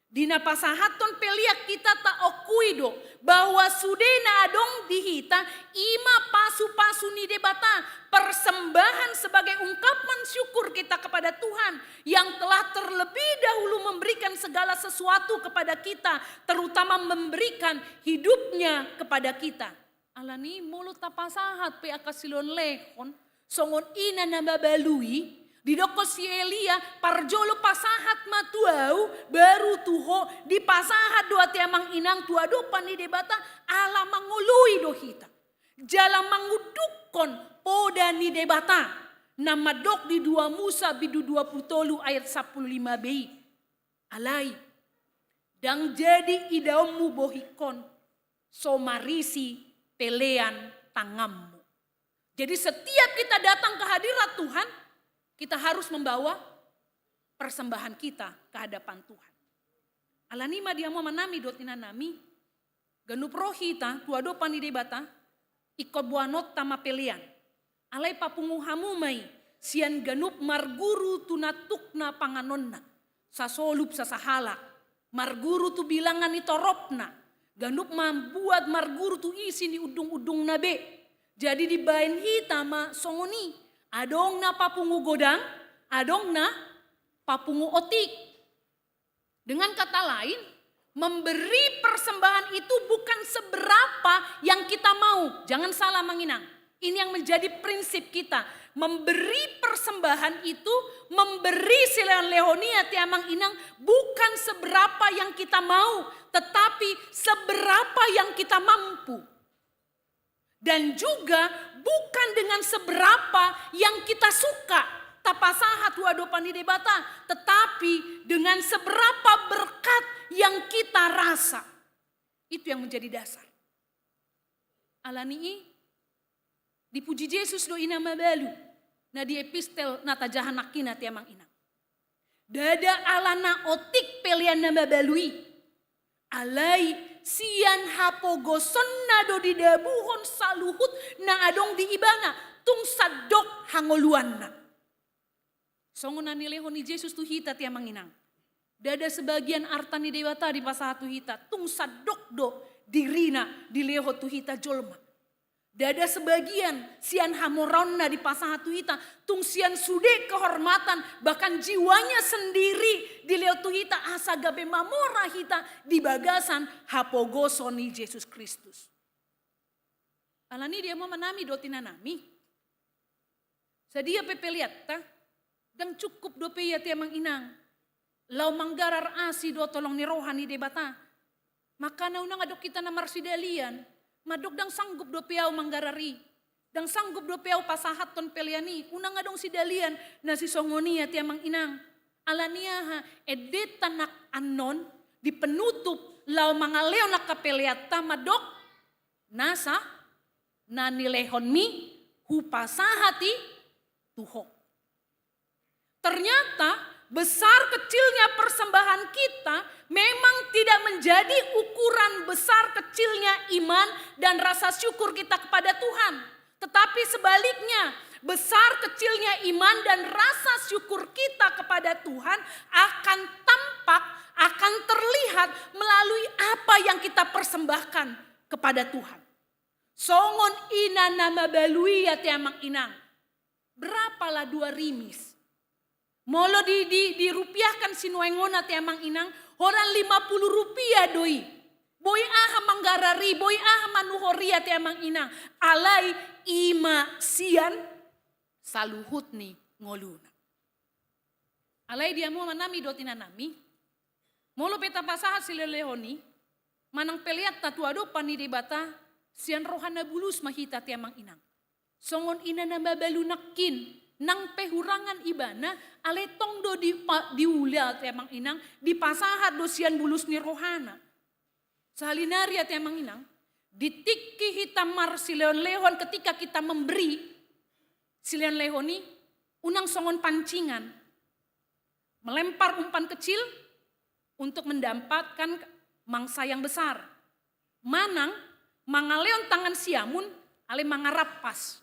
Dina pasahaton peliak kita tak okuido bahwa sudena adong dihita ima pasu-pasu ni debata persembahan sebagai ungkapan syukur kita kepada Tuhan yang telah terlebih dahulu memberikan segala sesuatu kepada kita, terutama memberikan hidupnya kepada kita. Alani mulut tapasahat pe akasilon lehon songon ina nababalui. Di doko si Elia parjolo pasahat matuau baru tuho di pasahat doa tiamang inang tuado pani debata ala mangului dohita. Jala mangudukon poda ni debata. Nama dok di 2 Musa bidu 20 ayat 15b. Alai. Dang jadi idaumu bohikon. Somarisi pelean tangammu. Jadi setiap kita datang ke hadirat Tuhan. Kita harus membawa persembahan kita ke hadapan Tuhan. Alanima dia mau manami dotina nami. Ganup rohita tuado pani debata. Ikot buanot tama pelian. Alai papungu hamumai. Sian ganup marguru tunatukna panganonna. Sasolup sasahala. Marguru tu bilangan itoropna. Ganup membuat marguru tu isi di udung-udung nabe. Jadi di bain hitama songoni. Adong na papungu godang, adong na papungu otik. Dengan kata lain, memberi persembahan itu bukan seberapa yang kita mau. Jangan salah menginang. Ini yang menjadi prinsip kita. Memberi persembahan itu, memberi sileon lehonia tiamang inang bukan seberapa yang kita mau, tetapi seberapa yang kita mampu. Dan juga bukan dengan seberapa yang kita suka. Tapasahat wadopan di debata, tetapi dengan seberapa berkat yang kita rasa. Itu yang menjadi dasar. Alani dipuji Yesus do ina mabalu. Na di epistel nata jahanakina tiamang inang. Dada alana otik pelian nama balui. Alai sian hapogoson nado di dabuhon saluhut na adong di ibana. Tung sadok hangoluanna. Songon nilehon ni Yesus tu hita tiamang inang. Dada sebagian artani dewata di pasahatu hita. Tung sadok do dirina di leho tu hita jolma. Dada sebagian sian hamoronna di pasahatu hita. Tung sian sude kehormatan. Bahkan jiwanya sendiri di leho tu hita. Asa gabe mamora hita di bagasan hapogosoni Yesus Kristus. Alani dia mau menami dotina nami. Sadia pepe lihat ta. Dan cukup dope ya tiamang inang. Lau manggarar asi do tolong ni rohani debata. Maka na unang adok kita na marsidalian. Madok dang sanggup do piau manggarari. Dang sanggup do piau pasahat ton peliani. Unang adong sidalian na si songonia tiamang inang. Alaniaha edet tanak anon di penutup lau mangaleo nak kapeliata madok. Nasa na nilehon mi hupasahati tuhok. Ternyata besar kecilnya persembahan kita memang tidak menjadi ukuran besar kecilnya iman dan rasa syukur kita kepada Tuhan. Tetapi sebaliknya, besar kecilnya iman dan rasa syukur kita kepada Tuhan akan tampak, akan terlihat melalui apa yang kita persembahkan kepada Tuhan. Songon ina nama balui ya tiamang inang. Berapalah 2 rimis? Molo dirupiahkan sinuengona tiamang inang, orang 50 rupiah doi. Boy aha manggarari, boy aha manuhoria tiamang inang. Alai ima sian saluhut ni ngoluna. Alai dia mau manami dotina nami. Molo peta pasaha silelehoni, manang peliat tatuado pani debata, sian rohana bulus mahita tiamang inang. Songon ina namba balunakin. Nang pehurangan ibana ale tong do diula tiamang inang di pasahat dosian bulus ni rohana. Sahalinaria tiamang inang ditiki hitam mar sileon lehon ketika kita memberi sileon lehoni unang songon pancingan melempar umpan kecil untuk mendapatkan mangsa yang besar. Manang mangaleon tangan siamun ale mangarapas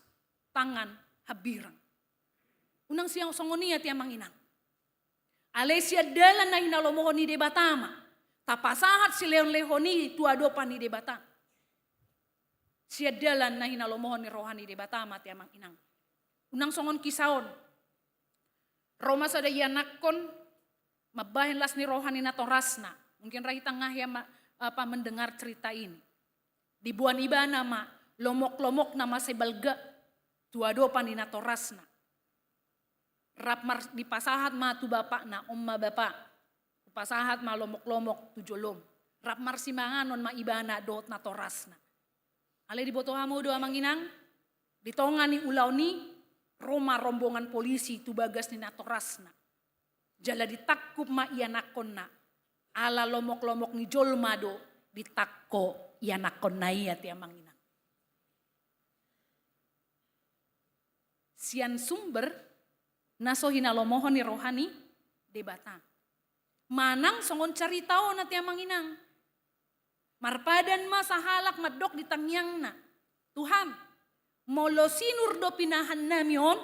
tangan habirang. Unang siang songonia tiamang inang. Alesia dalan na hinalomohoni debatama. Tapasahat si leon lehoni tuadopan ni debata. Sia dalan na hinalomohoni rohani debatama tiamang inang. Unang songon kisaon. Roma sada yanakon mabahin las ni rohani na torasna. Mungkin rahita ngahya mendengar cerita ini. Di buan ibana ma lomok-lomok nama sebalga tuadopan ni na torasna. Rap mar di pasahat ma tu bapak na omma bapak. Pasahat ma lomok-lomok tu jolom. Rap mar simanganon ma ibana dot na torasna. Ale di botohamo do amanginang. Di tonga ni ulaw ni Roma rombongan polisi tu bagas ni na torasna. Jala ditakkup ma ianakon na. Ala lomok-lomok ni jolma do ditakko ianakon na iya ti amanginang. Sian sumber naso hinalomohon ni rohani debata. Manang songon caritao na tiamang inang. Marpadan ma sahalak madok di tangyang na. Tuhan, molo sinur do pinahan namion,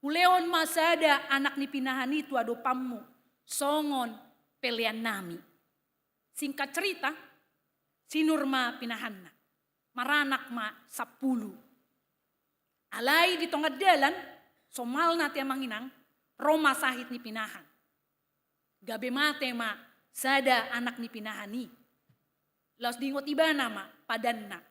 uleon masada anak ni pinahan itu ado pammu. Songon pelian nami. Singkat cerita, sinur ma pinahan na. Maranak ma 10. Alai di tongkat dalan, somal na tiamang inang, Roma sahit ni pinahan. Gabe mate ma sada anak ni pinahani. Laos dingot ibana ma padanna.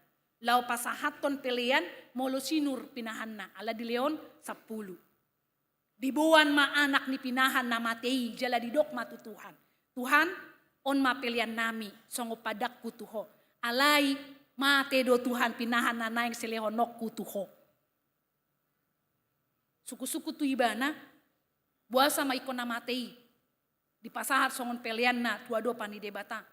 Lau pasahaton pelean molo sinur pinahanna. Ala di leon 10. Dibuan ma anak ni pinahan na matei jala didok matu Tuhan. Tuhan on ma pelian nami songo padak kutuho. Alai mate do Tuhan pinahan na naing selehonok kutuho. Suku-suku tu ibana buasa ma ikon na matei. Di pasahat songon pelian na tuado pani debata.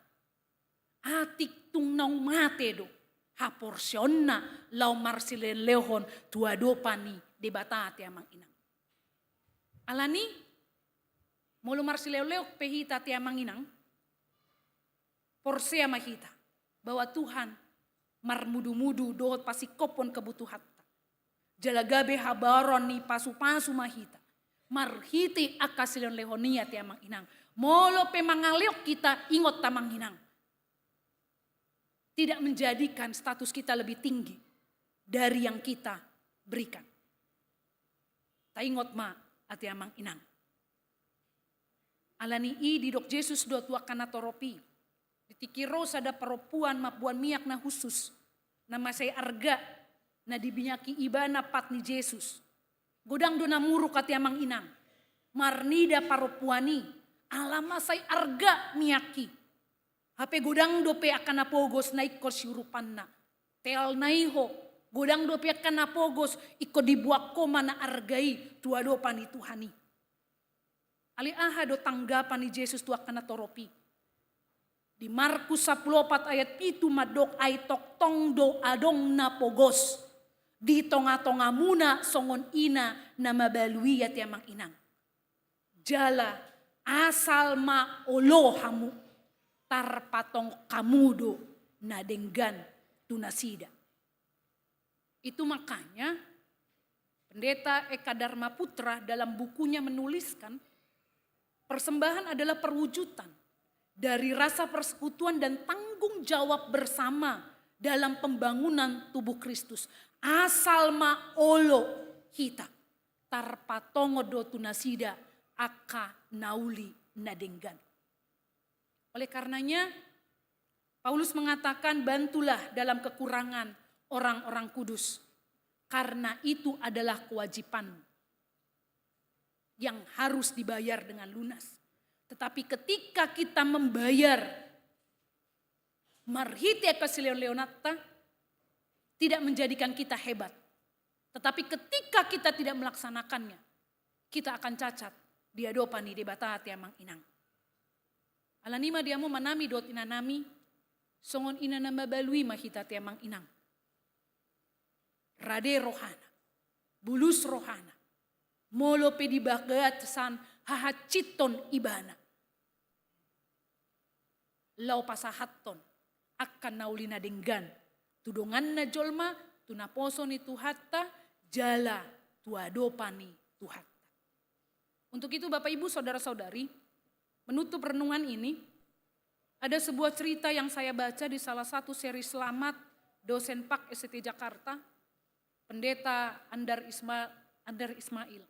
Atik tung nong mate do. Ha porsion na lau marsilen lehon tuado pani debata ati amang inang. Alani mulu marsileo-leo pehita ti amang inang. Porsea mahita bahwa Tuhan marmudu-mudu dohot pasikopon kebutuhan. Jalagabe habaron ni pasu-pasu mahita. Marhiti akasilon lehonia ti amang inang. Molo pe mangaliok kita ingot tamang inang. Tidak menjadikan status kita lebih tinggi dari yang kita berikan. Ta ingot ma ati amang inang. Alani i didok Jesus do tua kana toropi. Ditikiro sada perempuan mapuan miak na khusus. Nama saya arga na dibinyaki ibana pat ni Jesus. Godang do namuru kati amang inang. Marnida paropuani. Alama say arga miyaki. Hape godang dope akan napogos na ikko siurupan na. Tel naiho. Godang dope akan napogos ikko dibuak ko mana argai tuado pani Tuhani. Ali aha do tanggapan ni Jesus tu akan natoropi. Di Markus 14 ayat itu madok ay toktong do adong napogos. Di tonga-tonga muna songon ina na mabalui at yamang inang. Jala asal ma olo hamu tarpatong kamudo na denggan tunasida. Itu makanya Pendeta Eka Dharma Putra dalam bukunya menuliskan persembahan adalah perwujudan dari rasa persekutuan dan tanggung jawab bersama dalam pembangunan tubuh Kristus. Asal ma olo hita tarpatongo do tunasida aka nauli nadenggan. Oleh karenanya Paulus mengatakan bantulah dalam kekurangan orang-orang kudus. Karena itu adalah kewajiban yang harus dibayar dengan lunas. Tetapi ketika kita membayar marhite kasilion leonata tidak menjadikan kita hebat. Tetapi ketika kita tidak melaksanakannya, kita akan cacat. Dia dopani debata hati amang inang. Alanima diamu manami dot inanami, songon inanama balui mahita ti amang inang. Rade rohana, bulus rohana, molo pedi bagatasan hahaciton ibana. Lau pasahaton akan naulina denggan, tudongan na jolma, tunaposo ni tuhatta, jala tuadopani tuhatta. Untuk itu Bapak Ibu Saudara-saudari, menutup renungan ini, ada sebuah cerita yang saya baca di salah satu seri Selamat dosen Pak ST Jakarta, Pendeta Andar Ismail.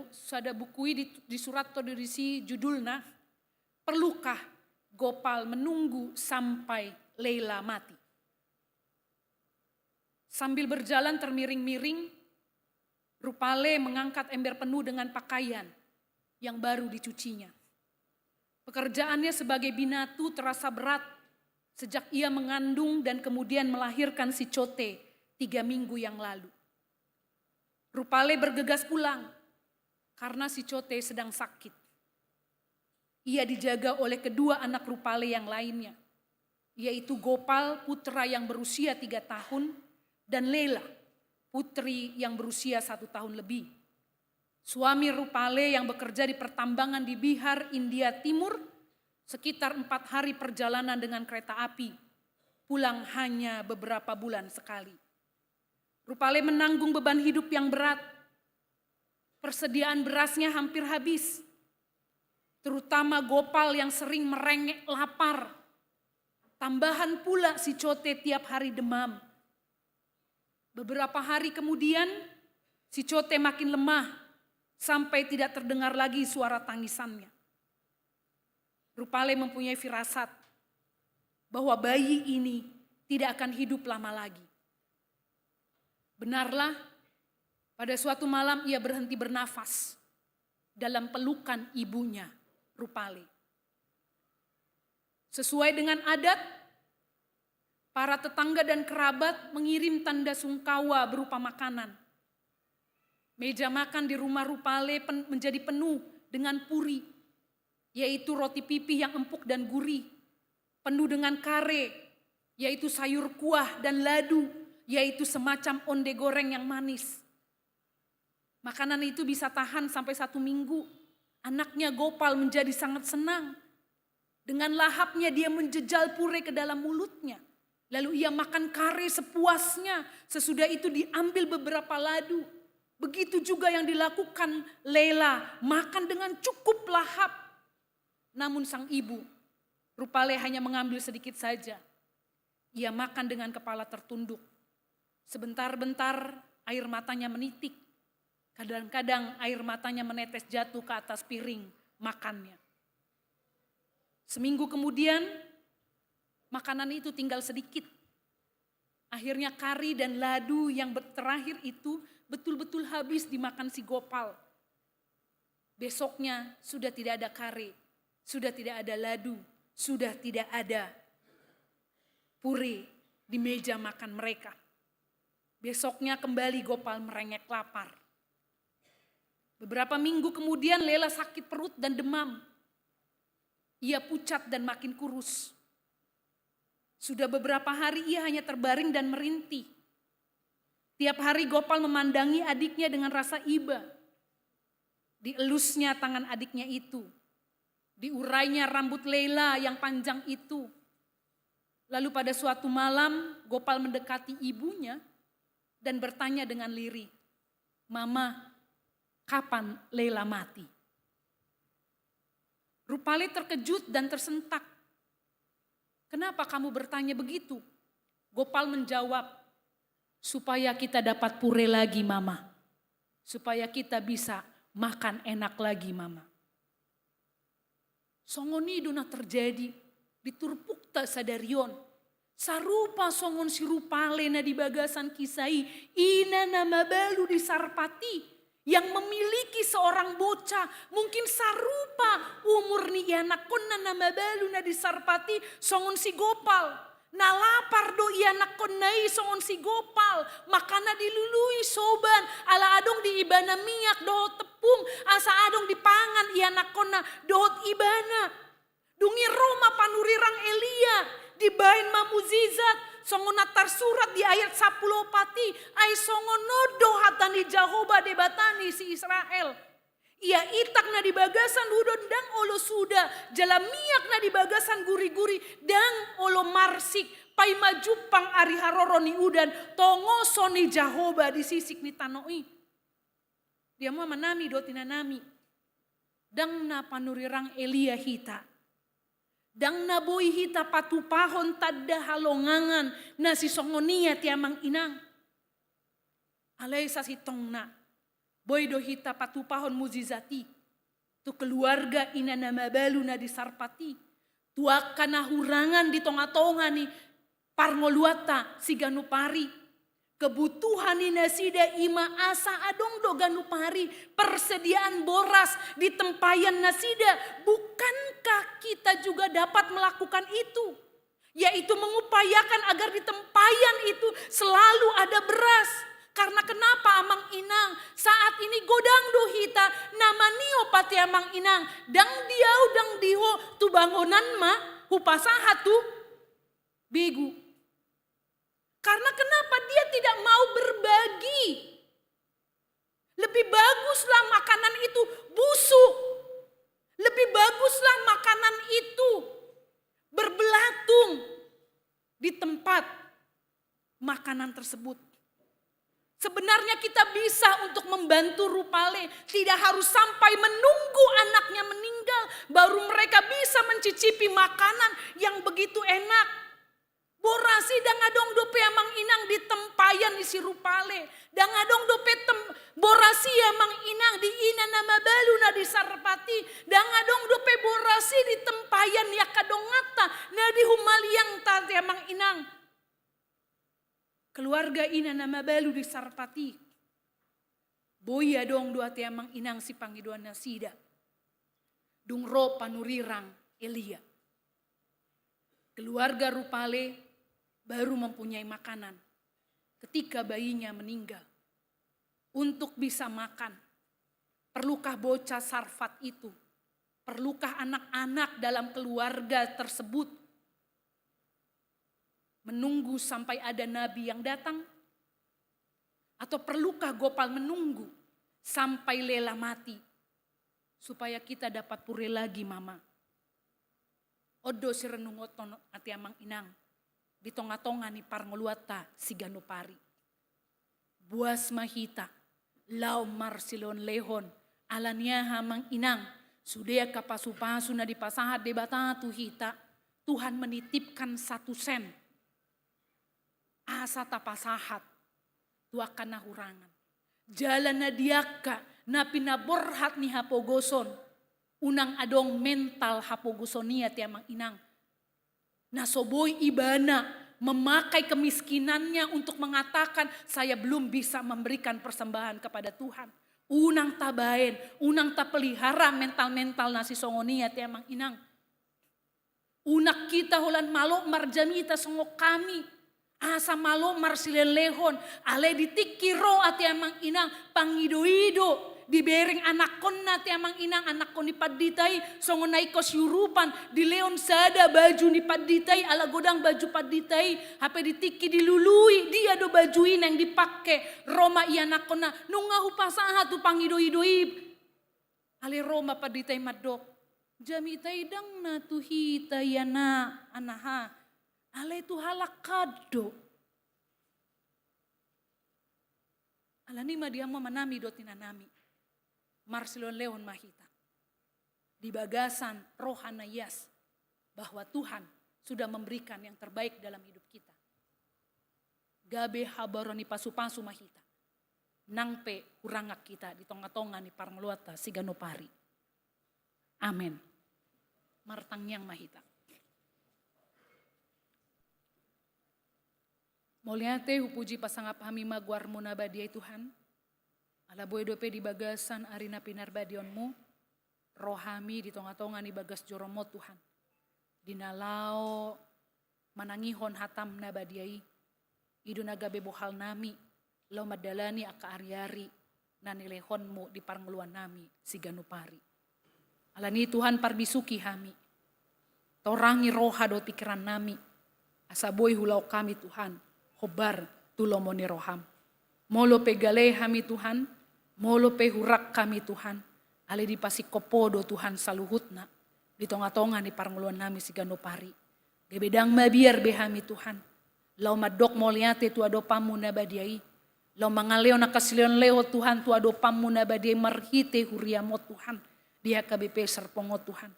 Sada bukui di surat to dirisi judulna, perlukah Gopal menunggu sampai Leila mati? Sambil berjalan termiring-miring, Rupale mengangkat ember penuh dengan pakaian yang baru dicucinya. Pekerjaannya sebagai binatu terasa berat sejak ia mengandung dan kemudian melahirkan si Cote 3 minggu yang lalu. Rupale bergegas pulang karena si Cote sedang sakit. Ia dijaga oleh kedua anak Rupale yang lainnya, yaitu Gopal putra yang berusia 3 tahun dan Leila putri yang berusia 1 tahun lebih. Suami Rupale yang bekerja di pertambangan di Bihar, India Timur, sekitar 4 hari perjalanan dengan kereta api, pulang hanya beberapa bulan sekali. Rupale menanggung beban hidup yang berat. Persediaan berasnya hampir habis. Terutama Gopal yang sering merengek lapar. Tambahan pula si Cote tiap hari demam. Beberapa hari kemudian si Cote makin lemah sampai tidak terdengar lagi suara tangisannya. Rupale mempunyai firasat bahwa bayi ini tidak akan hidup lama lagi. Benarlah, pada suatu malam ia berhenti bernafas dalam pelukan ibunya, Rupale. Sesuai dengan adat, para tetangga dan kerabat mengirim tanda sungkawa berupa makanan. Meja makan di rumah Rupale menjadi penuh dengan puri, yaitu roti pipih yang empuk dan gurih, penuh dengan kare, yaitu sayur kuah, dan ladu, yaitu semacam onde goreng yang manis. Makanan itu bisa tahan sampai 1 minggu. Anaknya Gopal menjadi sangat senang. Dengan lahapnya dia menjejal pure ke dalam mulutnya. Lalu ia makan kare sepuasnya. Sesudah itu diambil beberapa ladu. Begitu juga yang dilakukan Lela, makan dengan cukup lahap. Namun sang ibu, Rupale hanya mengambil sedikit saja. Ia makan dengan kepala tertunduk. Sebentar-bentar air matanya menitik. Kadang-kadang air matanya menetes jatuh ke atas piring makannya. Seminggu kemudian makanan itu tinggal sedikit. Akhirnya kari dan ladu yang terakhir itu betul-betul habis dimakan si Gopal. Besoknya sudah tidak ada kare, sudah tidak ada ladu, sudah tidak ada pure di meja makan mereka. Besoknya kembali Gopal merengek lapar. Beberapa minggu kemudian Lela sakit perut dan demam. Ia pucat dan makin kurus. Sudah beberapa hari ia hanya terbaring dan merintih. Tiap hari Gopal memandangi adiknya dengan rasa iba. Dielusnya tangan adiknya itu. Diurainya rambut Lela yang panjang itu. Lalu pada suatu malam Gopal mendekati ibunya dan bertanya dengan lirih, "Mama, kapan Lela mati?" Rupale terkejut dan tersentak. "Kenapa kamu bertanya begitu?" Gopal menjawab, "Supaya kita dapat pure lagi, Mama. Supaya kita bisa makan enak lagi, Mama." Songoni dona terjadi di Turpukta Sadarion. Sarupa songon si Rupale na di bagasan kisai ina nama balu di Sarpati. Yang memiliki seorang bocah mungkin sarupa umur ni anak kon na nama balu na di Sarpati songon si Gopal. Na lapar do anak kon nai songon si Gopal. Makana dilului soban ala adong di ibana minyak dohot tepung asa adong dipangan anak kon na dohot ibana. Dungi Roma panurirang Elia dibain mamuzizat. Songon natar surat di ayat 10 pati. Ay songon nodo hatani Jahoba debatani si Israel. Ia itak na di bagasan udon dang olo suda. Jala miyak na di bagasan guri-guri dang olo marsik. Pai majupang ari haroro ni udan. Tongoso ni Jahoba di sisik ni tanoi. Dia mau manami do tinanami. Dang na panurirang Elia hita. Dang naboy hita patupahon tadda halongangan na si songonia tiamang inang. Alay sa si tongna. Boy do hita patupahon muzizati. Tu keluarga ina nama balu na di Sarpati. Tuaka na hurangan di tonga-tonga ni Parngoluata si Ganupari. Kebutuhan ni nasida ima asa adong do Ganupari. Persediaan boras di tempayan nasida. Bukankah kita juga dapat melakukan itu? Yaitu mengupayakan agar di tempayan itu selalu ada beras. Karena kenapa amang inang saat ini godang do hita nama nio pati amang inang. Dang diau dang diho tu bangunan ma hupasaha tu begu. Karena kenapa dia tidak mau berbagi? Lebih baguslah makanan itu busuk. Lebih baguslah makanan itu berbelatung di tempat makanan tersebut. Sebenarnya kita bisa untuk membantu Rupale. Tidak harus sampai menunggu anaknya meninggal. Baru mereka bisa mencicipi makanan yang begitu enak. Borasi dangadong dope amang inang di tempayan isi Rupale. Dangadong dope borasi amang inang di ina na mabalu na di sarpati. Dangadong do peborasi di tempayan ya kadong ngata. Na di humaliang tati amang inang. Keluarga ina na mabalu di sarpati. Boya dong dua ti amang inang si pangiduan na sida. Dung ro panurirang Elia. Keluarga Rupale baru mempunyai makanan ketika bayinya meninggal. Untuk bisa makan, perlukah bocah Sarfat itu? Perlukah anak-anak dalam keluarga tersebut menunggu sampai ada nabi yang datang? Atau perlukah Gopal menunggu sampai Lela mati supaya kita dapat pure lagi mama? Odo si renungoton ati amang inang di tonga-tonga ni parngoluata si Ganopari. Buas mahita lau marsilon lehon alania hamang inang sudah kapasupasu na di pasahat debata tuhita. Tuhan menitipkan 1 sen asa tapasahat tuakan nahurangan jalan na diaka na pinaborhat ni hapogoson unang adong mental hapogosonia tiamang inang nasoboy ibana memakai kemiskinannya untuk mengatakan saya belum bisa memberikan persembahan kepada Tuhan. Unang tabain, unang tapelihara mental-mental nasi songonia tiamang inang. Unak kita hulan malo marjamita songok kami. Asa malo marsilelehon, ale ditikiro ati amang inang pangido-ido. Dibering anak kon na ti amang inang anak kon ni paditay songo naikos yurupan di leon sada baju ni paditay ala godang baju paditay hape ditiki dilului dia do bajuin yang dipakai Roma iya anak kon na nunga upasaha tu pangido-idoib ale Roma paditay madok jamitay dang na tuhita yana anaha ale tu halakado ala ni madiamo manami do tinanami Marsilon Leon Mahita. Di bagasan rohana yas bahwa Tuhan sudah memberikan yang terbaik dalam hidup kita. Gabe habaroni pasu-pasu Mahita. Nangpe kurangak kita di tonga-tonga ni parngluata si Ganopari. Amin. Martangyang Mahita. Moliate hupuji pasangap hami magwar mo na badiay Tuhan. Ala boy dope di bagasan arina pinarbadionmu, rohami di tonga-tonga ni bagas joromo Tuhan. Dinalao manangihon hatam na badiai, idu nagabe bohal nami, lau madalani aka ari-ari, nanilehonmu di parngluan nami si Ganopari. Ala ni Tuhan parbisuki hami, torangi roha do pikiran nami, asa boy hulau kami Tuhan, hobar tulomo ni roham. Molo pegale hami Tuhan, molo pe hurak kami Tuhan, ale di pasikopodo Tuhan saluhutna, di tonga-tonga ni parnguluan nami si Ganopari. Gebedang mabiar behami Tuhan, lau madok moliate tu adopamu na badiai, lau mangaleo nakasilion leo Tuhan tu adopamu na badiai marhite huriamo Tuhan, dia KBP serpongo Tuhan.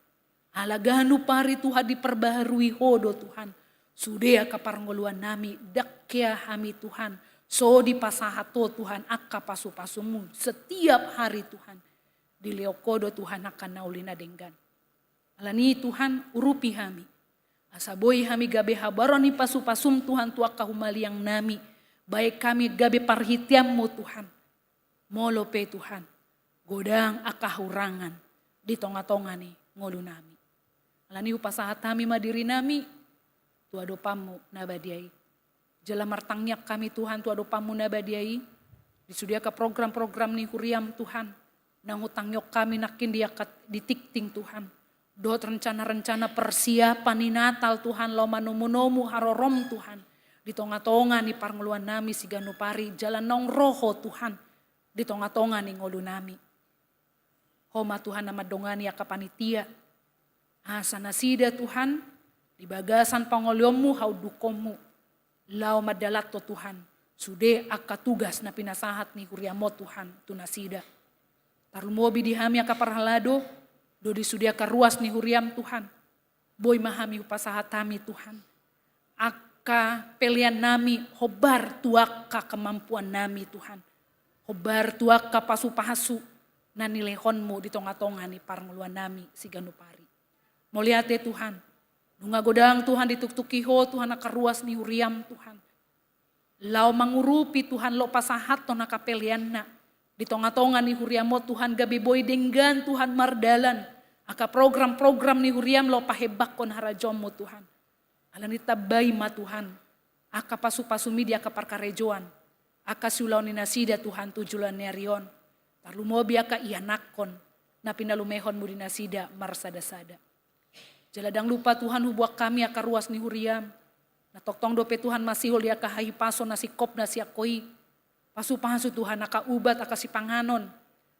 Ala Ganopari Tuhan diperbaharui hodo Tuhan, sudia ka parnguluan nami, dakya hami Tuhan, so di pasahato Tuhan akka pasu-pasumu setiap hari Tuhan. Di leokodo Tuhan akan naulina denggan. Alani Tuhan urupi hami. Asaboy hami gabe habaroni pasu-pasum Tuhan tuaka humaliang nami. Baik kami gabe parhitiammu Tuhan. Molope Tuhan. Godang akahurangan. Di tonga-tonga ni ngolu nami. Alani upasahat hami madiri nami. Tuadopamu nabadiai. Jala martangnya kami Tuhan tu adopamu nabadiai. Disudia ke program-program ni huriam Tuhan. Nang hutang yok kami nakin dia ditikting Tuhan. Dot rencana-rencana persiapan ni Natal Tuhan. Lo manumu-nomu harorom Tuhan. Di tonga-tonga ni parnguluan nami si Ganopari. Jalan nong roho Tuhan. Di tonga-tonga ni ngolu nami. Homa Tuhan nama dongani akapanitia. Asa nasida Tuhan. Di bagasan pangolyomu haudukomu. Lau madalat to Tuhan, sude akka tugas na pinasahat ni huriamo Tuhan tunasida. Tarumobi di hami aka parhalado, do di sudia ka ruas ni huriam Tuhan. Boy mahami upasahat kami Tuhan. Akka pelian nami hobar tuak ka kemampuan nami Tuhan. Hobar tuak ka pasu-pasu, na nilehonmu di tonga-tonga ni paranguluan nami si ganupari. Moliate Tuhan, nunga godang Tuhan dituktukiho Tuhan nakaruas ni huriam Tuhan. Lau mangurupi Tuhan lo pasahat to nakapelian na. Di tonga-tonga ni huriamo Tuhan gabi boy denggan Tuhan mardalan. Aka program-program ni huriam lo pahebak kon harajomu Tuhan. Alan itabay ma Tuhan. Aka pasu-pasumi di aka parkarejoan. Aka siulaw ni nasida Tuhan tujulan ni arion. Tarlumobi aka ianakon. Na pinalumehon mo di nasida marsada-sada. Jaladang lupa Tuhan hubuak kami aka ruas ni huriam. Natoktong dope Tuhan masihol di aka hahipaso na si kop na si akoi. Pasu-pasu Tuhan aka ubat aka si panganon.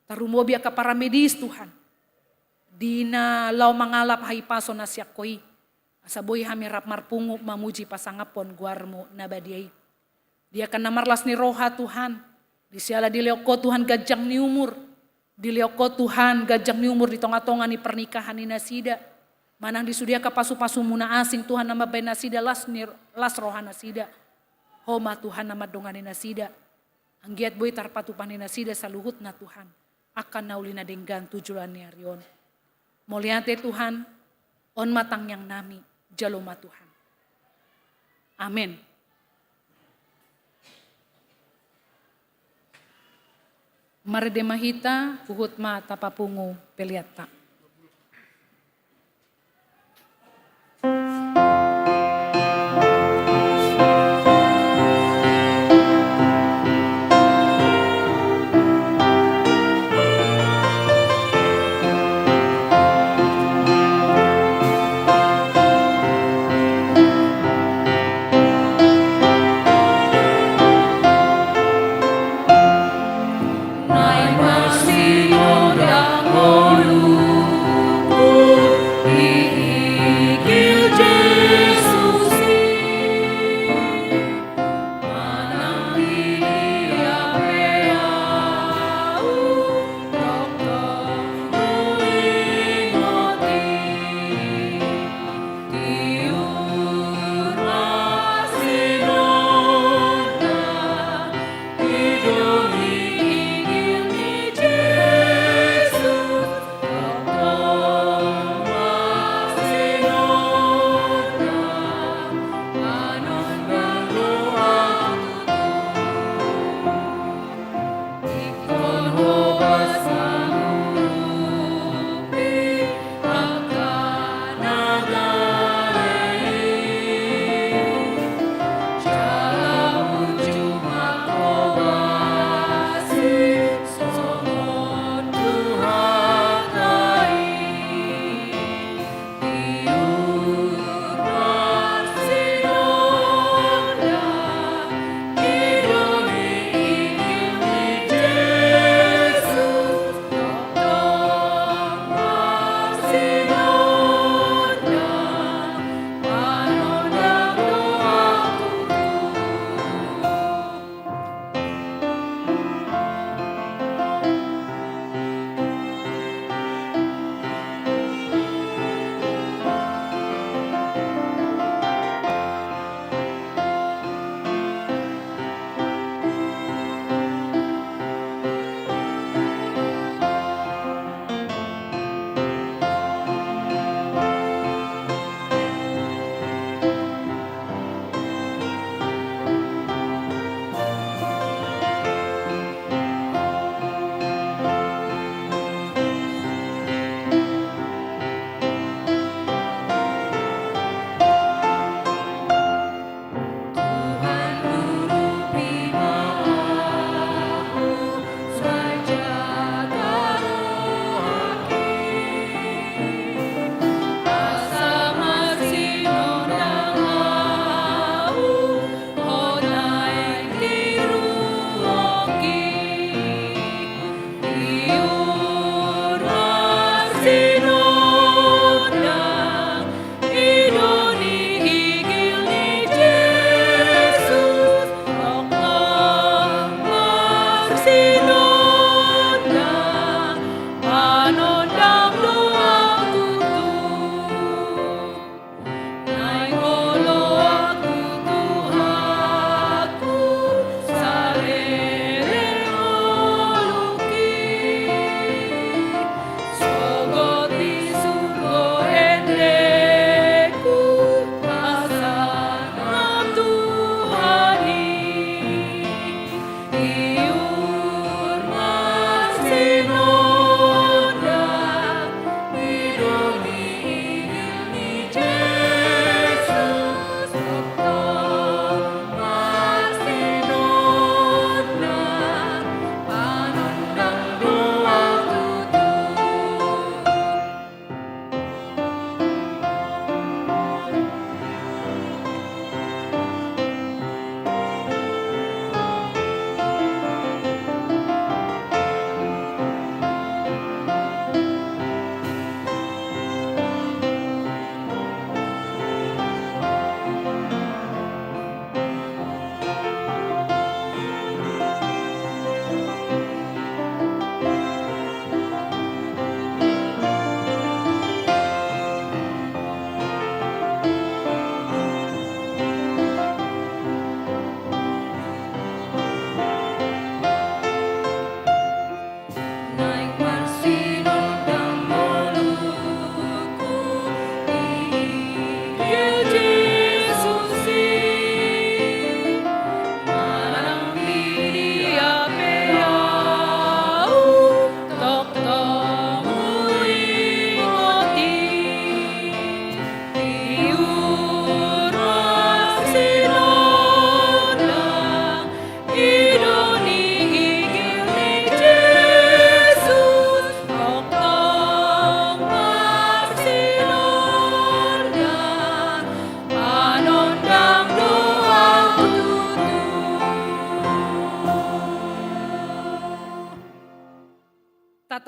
Tarumobi aka para medis Tuhan. Dina lau mangalap hahipaso na si akoi. Asaboy hamirap marpungu mamuji pasangapon guarmo nabadiay. Dia kan namarlas ni roha Tuhan. Di siala di leoko Tuhan gajang ni umur. Di leoko Tuhan gajang ni umur di tonga-tonga ni pernikahan ni nasida. Manang disudia ka pasu-pasu muna asing Tuhan nama bay nasida las roha nasida. Homa Tuhan nama dongan ni nasida. Anggiat boy tarpatupan ni nasida sa luhut na Tuhan. Akan nauli na denggan tujuan ni arion. Moliate Tuhan, on matang yang nami, jaloma Tuhan. Amin. Maredemahita, puhut ma tapapungu peliata. Nai masih odang olu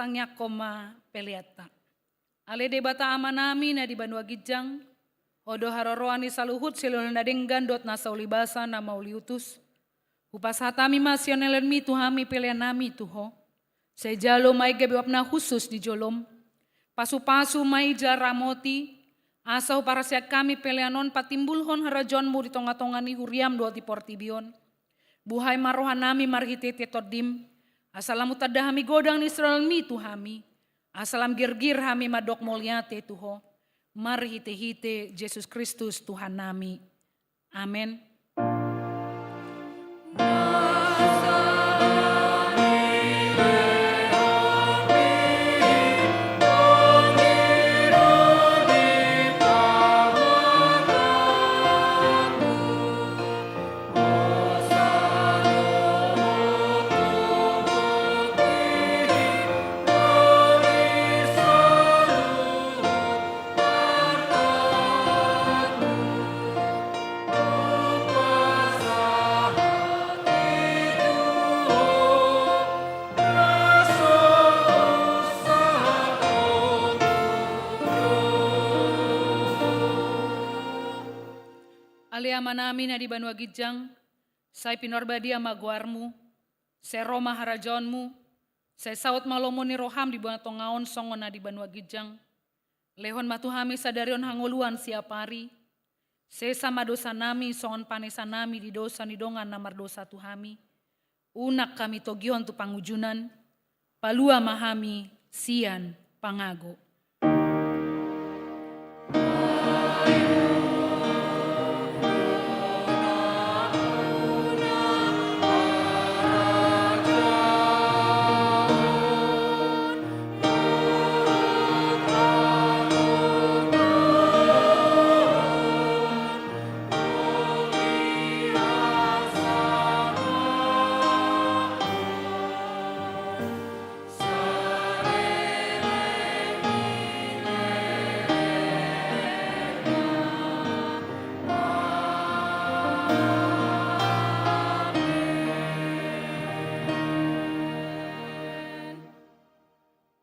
sangya koma peliata. Ale debata amanami na di Banua Gijang, odo haroroani saluhut silul nadenggan dot nasa ulibasa na mauliutus. Upas hatami masionelen mi tuhami pelianami tuho. Sejalo may gabiwapna khusus di jolom. Pasu-pasu may jaramoti. Asau para siak kami pelianon patimbulhon harajon mu di tonga-tongani huriam dua ti portibion. Buhay marohanami marhitete todim. Asalam utadahami godang ni Israel mi tuhami. Asalam girgir hami madok mulyate tuho. Marhite-hite Yesus Kristus Tuhan nami. Amin. Aliama nami na di Banua Gijang, say pinorbadi amaguarmu, say Roma harajonmu, say saut malomo ni roham di Banua Tongaon songon na di Banua Gijang, lehon matuhami sadarion hangoluan siapari, say sama dosa nami songon panesan nami di dosa ni dongan namar dosa tuhami, unak kami togion tu pangujunan, palua mahami sian pangago.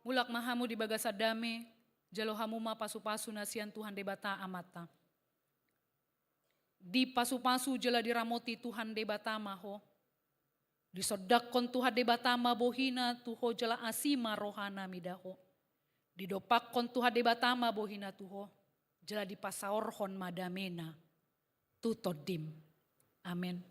Mulak mahamu di bagasadame, jalo hamu ma pasu-pasu nasian Tuhan debata amata. Di pasu-pasu jala diramoti Tuhan debata maho. Di sodakon Tuhan debata mabohina tuho jala asima rohana midaho. Di dopakon Tuhan debata mabohina tuho jala di pasaorhon madamena tutodim. Amin.